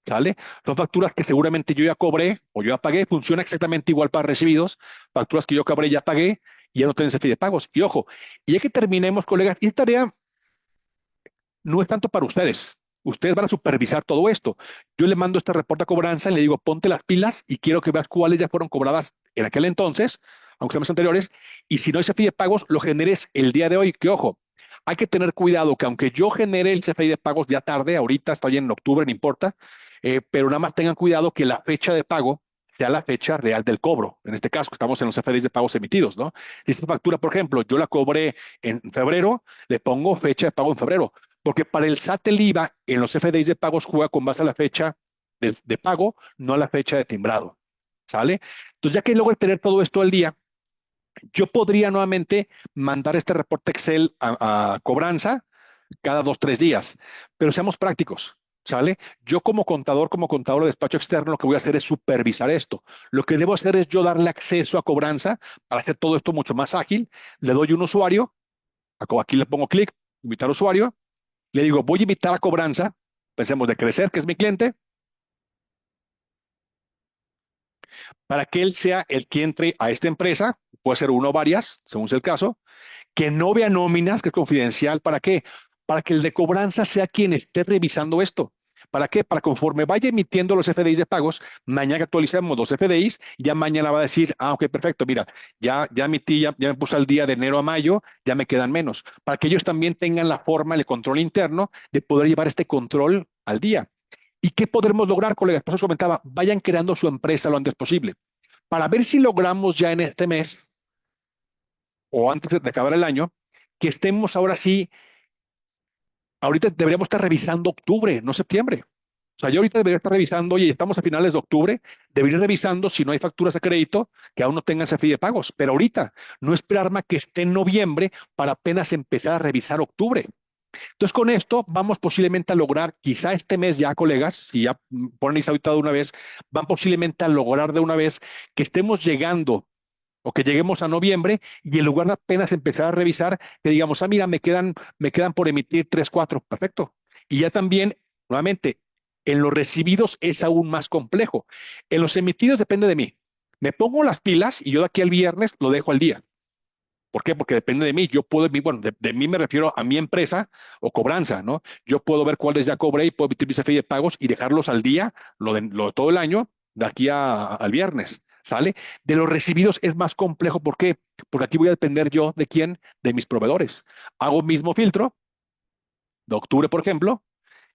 ¿Sale? Son facturas que seguramente yo ya cobré o yo ya pagué, funciona exactamente igual para recibidos, facturas que yo cobré, ya pagué y ya no tienen ese fee de pagos. Y ojo, y ya que terminemos, colegas, y esta tarea no es tanto para ustedes. Ustedes van a supervisar todo esto. Yo le mando este reporte a cobranza y le digo, ponte las pilas y quiero que veas cuáles ya fueron cobradas en aquel entonces, aunque sean meses anteriores, y si no hay CFI de pagos, lo generes el día de hoy. Que ojo, hay que tener cuidado que aunque yo genere el CFI de pagos ya tarde, ahorita estoy en octubre, no importa, pero nada más tengan cuidado que la fecha de pago sea la fecha real del cobro. En este caso, que estamos en los CFDIs de pagos emitidos, ¿no? Si esta factura, por ejemplo, yo la cobré en febrero, le pongo fecha de pago en febrero. Porque para el SAT el IVA en los FDIs de pagos juega con base a la fecha de pago, no a la fecha de timbrado. ¿Sale? Entonces, ya que logro tener todo esto al día, yo podría nuevamente mandar este reporte Excel a cobranza cada 2, 3 días. Pero seamos prácticos. ¿Sale? Yo como contador de despacho externo, lo que voy a hacer es supervisar esto. Lo que debo hacer es yo darle acceso a cobranza para hacer todo esto mucho más ágil. Le doy un usuario, aquí le pongo clic, invitar usuario, le digo, voy a invitar a cobranza, pensemos de crecer, que es mi cliente, para que él sea el que entre a esta empresa, puede ser uno o varias, según sea el caso, que no vea nóminas, que es confidencial. ¿Para qué? Para que el de cobranza sea quien esté revisando esto. ¿Para qué? Para conforme vaya emitiendo los FDIs de pagos, mañana que actualicemos los FDIs, ya mañana va a decir, ok, perfecto, mira, ya emití, ya me puse al día de enero a mayo, ya me quedan menos. Para que ellos también tengan la forma, el control interno de poder llevar este control al día. ¿Y qué podremos lograr, colegas? Por eso comentaba, vayan creando su empresa lo antes posible. Para ver si logramos ya en este mes o antes de acabar el año, que estemos ahora sí, ahorita deberíamos estar revisando octubre, no septiembre. O sea, yo ahorita debería estar revisando, oye, estamos a finales de octubre, debería ir revisando si no hay facturas a crédito que aún no tengan ese fee de pagos, pero ahorita, no esperarme a que esté en noviembre para apenas empezar a revisar octubre. Entonces, con esto vamos posiblemente a lograr, quizá este mes ya, colegas, si ya ponen ahorita de una vez, van posiblemente a lograr de una vez que estemos llegando o que lleguemos a noviembre y en lugar de apenas empezar a revisar, que digamos, mira, me quedan por emitir 3, 4, perfecto. Y ya también, nuevamente, en los recibidos es aún más complejo. En los emitidos depende de mí. Me pongo las pilas y yo de aquí al viernes lo dejo al día. ¿Por qué? Porque depende de mí. Yo puedo, bueno, de mí me refiero a mi empresa o cobranza, ¿no? Yo puedo ver cuáles ya cobré y puedo emitir mis CFI de pagos y dejarlos al día, lo de todo el año, de aquí al viernes, ¿sale? De los recibidos es más complejo. ¿Por qué? Porque aquí voy a depender yo de quién, de mis proveedores. Hago mismo filtro de octubre, por ejemplo,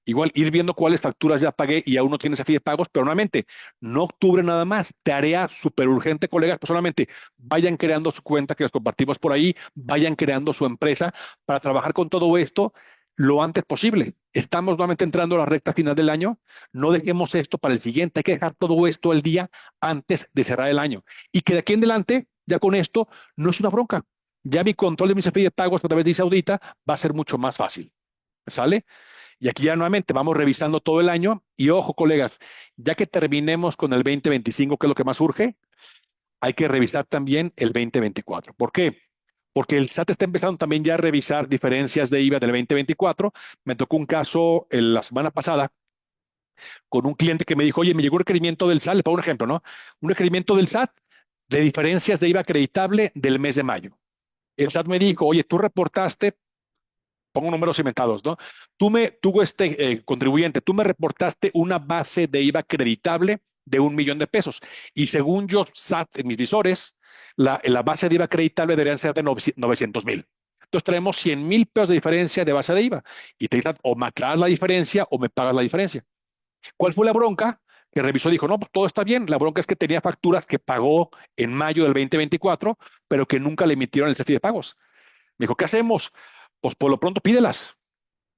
igual ir viendo cuáles facturas ya pagué y aún no tienes fee de pagos, pero nuevamente, no octubre nada más, tarea súper urgente, colegas, personalmente, vayan creando su cuenta que les compartimos por ahí, vayan creando su empresa para trabajar con todo esto lo antes posible. Estamos nuevamente entrando a la recta final del año, no dejemos esto para el siguiente, hay que dejar todo esto el día antes de cerrar el año. Y que de aquí en adelante, ya con esto, no es una bronca. Ya mi control de mis fee de pagos a través de Isaudita va a ser mucho más fácil. ¿Sale? Y aquí ya nuevamente vamos revisando todo el año. Y ojo, colegas, ya que terminemos con el 2025, que es lo que más urge, hay que revisar también el 2024. ¿Por qué? Porque el SAT está empezando también ya a revisar diferencias de IVA del 2024. Me tocó un caso la semana pasada con un cliente que me dijo, oye, me llegó un requerimiento del SAT, le pongo un ejemplo, ¿no? Un requerimiento del SAT de diferencias de IVA acreditable del mes de mayo. El SAT me dijo, oye, tú reportaste, pongo números inventados, ¿no? Contribuyente, tú me reportaste una base de IVA acreditable de 1 millón de pesos. Y según yo, SAT, en mis visores, la base de IVA acreditable deberían ser de 900,000. Entonces traemos 100,000 pesos de diferencia de base de IVA. Y te dicen, o me aclaras la diferencia o me pagas la diferencia. ¿Cuál fue la bronca? Que revisó, dijo, no, pues todo está bien. La bronca es que tenía facturas que pagó en mayo del 2024, pero que nunca le emitieron el CFI de pagos. Me dijo, ¿qué hacemos? Pues por lo pronto pídelas,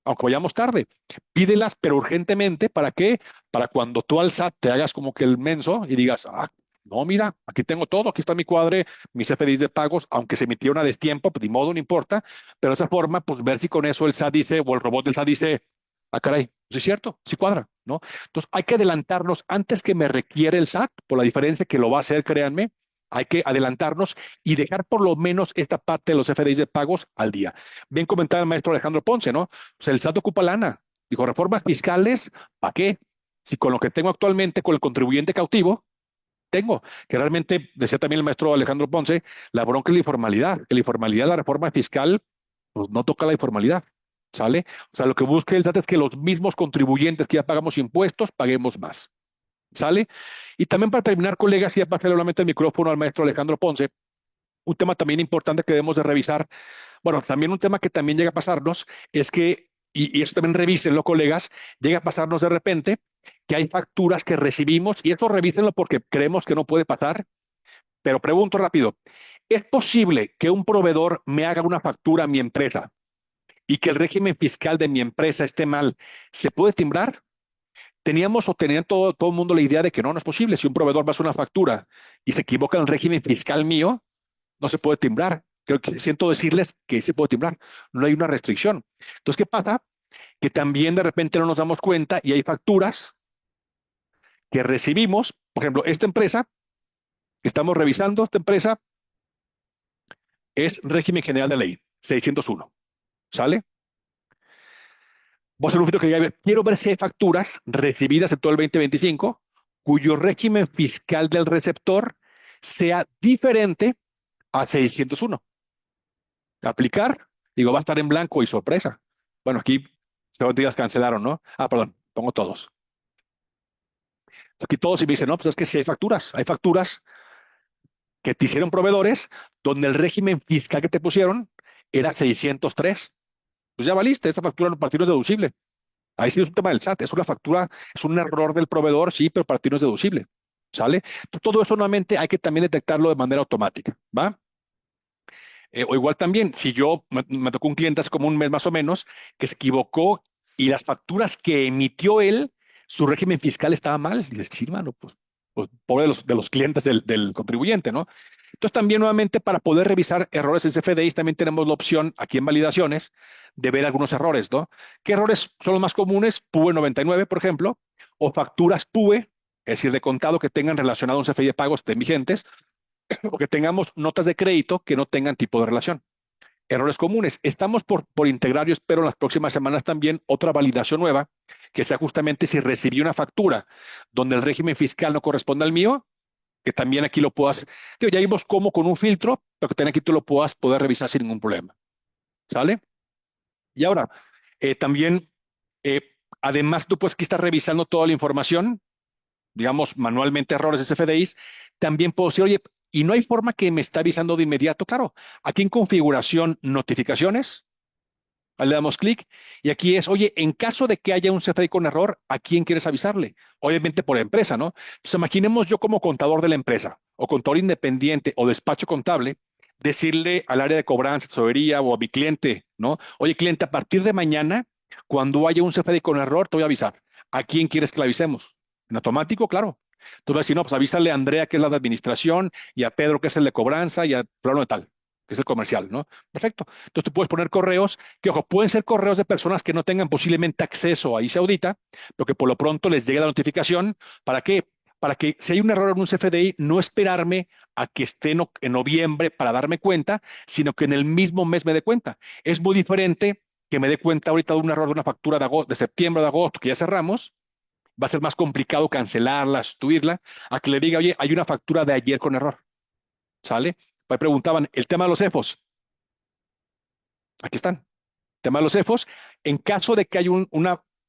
aunque vayamos tarde. Pídelas, pero urgentemente. ¿Para qué? Para cuando tú al SAT te hagas como que el menso y digas, no, mira, aquí tengo todo, aquí está mi cuadre, mis FDIs de pagos, aunque se emitió una destiempo, pues de modo, no importa. Pero de esa forma, pues ver si con eso el SAT dice, o el robot del SAT dice, caray, sí es cierto, sí cuadra. ¿no? Entonces, hay que adelantarnos antes que me requiere el SAT, por la diferencia que lo va a hacer, créanme, hay que adelantarnos y dejar por lo menos esta parte de los FDIs de pagos al día. Bien comentaba el maestro Alejandro Ponce, ¿no? O sea, el SAT ocupa lana. Dijo, reformas fiscales, ¿para qué? Si con lo que tengo actualmente, con el contribuyente cautivo, tengo, que realmente, decía también el maestro Alejandro Ponce, la bronca es la informalidad, que la informalidad de la reforma fiscal, pues no toca la informalidad, ¿sale? O sea, lo que busca el SAT es que los mismos contribuyentes que ya pagamos impuestos, paguemos más, ¿sale? Y también para terminar, colegas, y ya pasarle nuevamente el micrófono al maestro Alejandro Ponce, un tema también importante que debemos de revisar, bueno, también un tema que también llega a pasarnos es que, y eso también revísenlo, colegas, llega a pasarnos de repente que hay facturas que recibimos, y eso revísenlo porque creemos que no puede pasar, pero pregunto rápido, ¿es posible que un proveedor me haga una factura a mi empresa y que el régimen fiscal de mi empresa esté mal? ¿Se puede timbrar? Teníamos o tenían todo el mundo la idea de que no, no es posible. Si un proveedor va a hacer una factura y se equivoca en el régimen fiscal mío, no se puede timbrar. Creo que siento decirles que se puede timbrar. No hay una restricción. Entonces, ¿qué pasa? Que también de repente no nos damos cuenta y hay facturas que recibimos. Por ejemplo, esta empresa que estamos revisando, esta empresa es régimen general de ley, 601. ¿Sale? Voy a hacer un filtro que diga, a ver, quiero ver si hay facturas recibidas en todo el 2025 cuyo régimen fiscal del receptor sea diferente a 601. Aplicar, digo, va a estar en blanco y sorpresa. Bueno, aquí seguramente ya cancelaron, ¿no? Ah, perdón, pongo todos. Aquí todos y me dicen, no, pues es que sí hay facturas que te hicieron proveedores donde el régimen fiscal que te pusieron era 603. Pues ya valiste, esta factura para ti no es deducible. Ahí sí es un tema del SAT, es una factura, es un error del proveedor, sí, pero para ti no es deducible. ¿Sale? Todo eso nuevamente hay que también detectarlo de manera automática, ¿va? O igual también, si yo me tocó un cliente hace como un mes más o menos que se equivocó y las facturas que emitió él, su régimen fiscal estaba mal. Y dices, sí, hermano, pues pobre de los clientes del contribuyente, ¿no? Entonces también nuevamente para poder revisar errores en CFDIs también tenemos la opción aquí en validaciones de ver algunos errores, ¿no? ¿Qué errores son los más comunes? PUE 99, por ejemplo, o facturas PUE, es decir, de contado que tengan relacionado un CFDI de pagos estén vigentes, o que tengamos notas de crédito que no tengan tipo de relación. Errores comunes. Estamos por integrar, yo espero en las próximas semanas también otra validación nueva, que sea justamente si recibí una factura donde el régimen fiscal no corresponde al mío, que también aquí lo puedas, tío, ya vimos cómo con un filtro, pero que también aquí tú lo puedas poder revisar sin ningún problema. ¿Sale? Y ahora, también, eh, además tú puedes que estás revisando toda la información, digamos, manualmente errores de CFDIs, también puedo decir, oye, y no hay forma que me está avisando de inmediato. Claro, aquí en configuración, notificaciones, ahí le damos clic y aquí es, oye, en caso de que haya un CFDI con error, ¿a quién quieres avisarle? Obviamente por empresa, ¿no? Pues imaginemos yo como contador de la empresa o contador independiente o despacho contable, decirle al área de cobranza, tesorería o a mi cliente, ¿no? Oye, cliente, a partir de mañana, cuando haya un CFDI con error, te voy a avisar. ¿A quién quieres que le avisemos? En automático, claro. Tú vas a decir, no, pues avísale a Andrea, que es la de administración, y a Pedro, que es el de cobranza, y a plano de tal, que es el comercial, ¿no? Perfecto. Entonces tú puedes poner correos que, ojo, pueden ser correos de personas que no tengan posiblemente acceso a ICE Audita, pero que por lo pronto les llegue la notificación. ¿Para qué? Para que si hay un error en un CFDI, no esperarme a que esté en noviembre para darme cuenta, sino que en el mismo mes me dé cuenta. Es muy diferente que me dé cuenta ahorita de un error de una factura de, agosto, de septiembre o de agosto que ya cerramos. Va a ser más complicado cancelarla, sustituirla, a que le diga, oye, hay una factura de ayer con error. ¿Sale? Me preguntaban, el tema de los EFOS. Aquí están. Tema de los CEFOS, en caso de que haya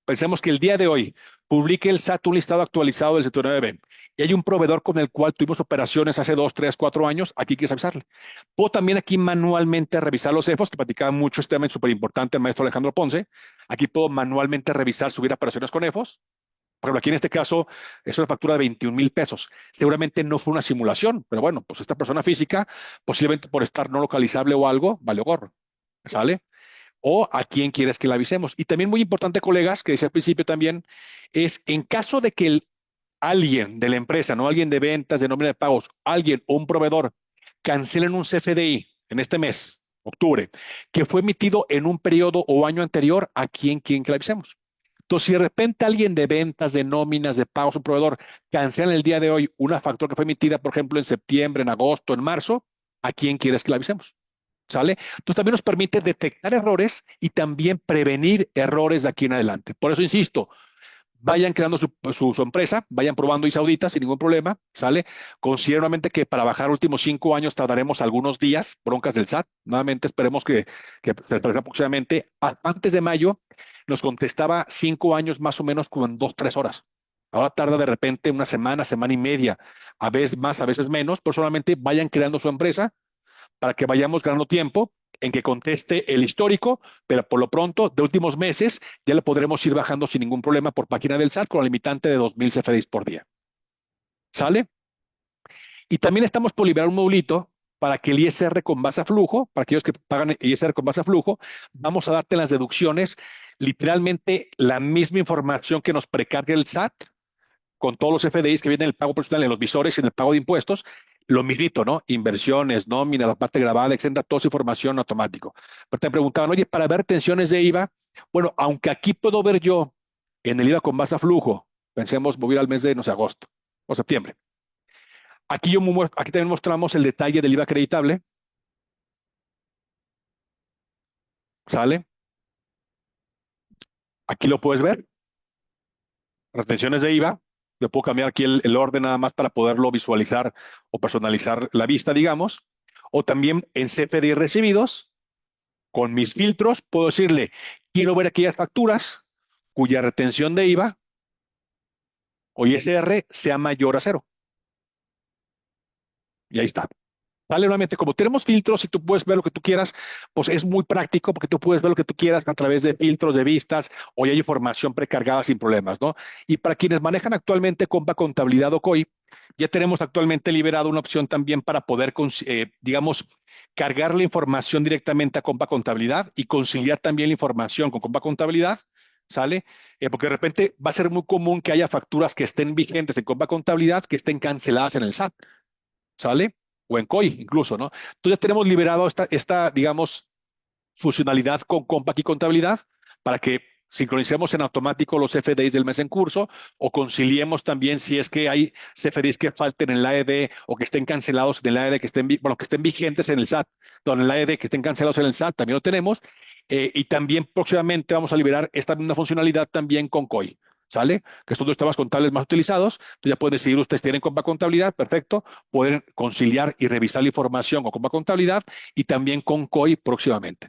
pensemos que el día de hoy publique el SAT un listado actualizado del 79B y hay un proveedor con el cual tuvimos operaciones hace 2, 3, 4 años, aquí quieres avisarle. Puedo también aquí manualmente revisar los CEFOS, que platicaba mucho este tema súper importante el maestro Alejandro Ponce. Aquí puedo manualmente revisar, subir operaciones con EFOS. Por ejemplo, aquí en este caso es una factura de 21,000 pesos. Seguramente no fue una simulación, pero bueno, pues esta persona física, posiblemente por estar no localizable o algo, vale gorro. ¿Sale? O a quién quieres que le avisemos. Y también muy importante, colegas, que decía al principio también, es en caso de que alguien de la empresa, no alguien de ventas, de nómina de pagos, alguien o un proveedor cancelen un CFDI en este mes, octubre, que fue emitido en un periodo o año anterior, ¿a quién quieren que le avisemos? Entonces, si de repente alguien de ventas, de nóminas, de pagos, un proveedor, cancela el día de hoy una factura que fue emitida, por ejemplo, en septiembre, en agosto, en marzo, ¿a quién quieres que le avisemos? ¿Sale? Entonces también nos permite detectar errores y también prevenir errores de aquí en adelante. Por eso insisto, vayan creando su empresa, vayan probando Isaudita sin ningún problema, ¿sale? Considero nuevamente que para bajar últimos 5 años tardaremos algunos días, broncas del SAT. Nuevamente esperemos que se regrese aproximadamente antes de mayo. Nos contestaba 5 años más o menos como en 2, 3 horas. Ahora tarda de repente una semana, semana y media, a veces más, a veces menos, pero solamente vayan creando su empresa para que vayamos ganando tiempo en que conteste el histórico, pero por lo pronto, de últimos meses, ya lo podremos ir bajando sin ningún problema por página del SAT con la limitante de 2000 CFDIs por día. ¿Sale? Y también estamos por liberar un modulito para que el ISR con base a flujo, para aquellos que pagan ISR con base a flujo, vamos a darte las deducciones, literalmente la misma información que nos precarga el SAT, con todos los FDIs que vienen en el pago personal, en los visores y en el pago de impuestos, lo mismito, ¿no? Inversiones, nómina, la parte grabada, exenta, toda esa información automático. Pero te preguntaban, oye, para ver tensiones de IVA, bueno, aunque aquí puedo ver yo en el IVA con base a flujo, pensemos mover al mes de, no sé, agosto o septiembre. Aquí también mostramos el detalle del IVA acreditable, ¿sale? Aquí lo puedes ver, retenciones de IVA. Le puedo cambiar aquí el orden nada más para poderlo visualizar o personalizar la vista, digamos. O también en CFDI recibidos, con mis filtros, puedo decirle, quiero ver aquellas facturas cuya retención de IVA o ISR sea mayor a cero. Y ahí está. Sale nuevamente, como tenemos filtros y tú puedes ver lo que tú quieras, pues es muy práctico porque tú puedes ver lo que tú quieras a través de filtros de vistas o ya hay información precargada sin problemas, ¿no? Y para quienes manejan actualmente Compa Contabilidad o COI, ya tenemos actualmente liberado una opción también para poder, digamos, cargar la información directamente a Compa Contabilidad y conciliar también la información con Compa Contabilidad, ¿sale? Porque de repente va a ser muy común que haya facturas que estén vigentes en Compa Contabilidad que estén canceladas en el SAT. ¿Sale? O en COI incluso, ¿no? Entonces ya tenemos liberado digamos, funcionalidad con Compact y contabilidad para que sincronicemos en automático los CFDIs del mes en curso o conciliemos también si es que hay CFDIs que falten en el AED o que estén cancelados en el AED, bueno, que estén vigentes en el SAT, en el AED que estén cancelados en el SAT, también lo tenemos. Y también próximamente vamos a liberar esta misma funcionalidad también con COI. ¿Sale? Que son los temas contables más utilizados. Entonces ya pueden decidir ustedes, tienen Compa Contabilidad, perfecto. Pueden conciliar y revisar la información con Compa Contabilidad y también con COI próximamente.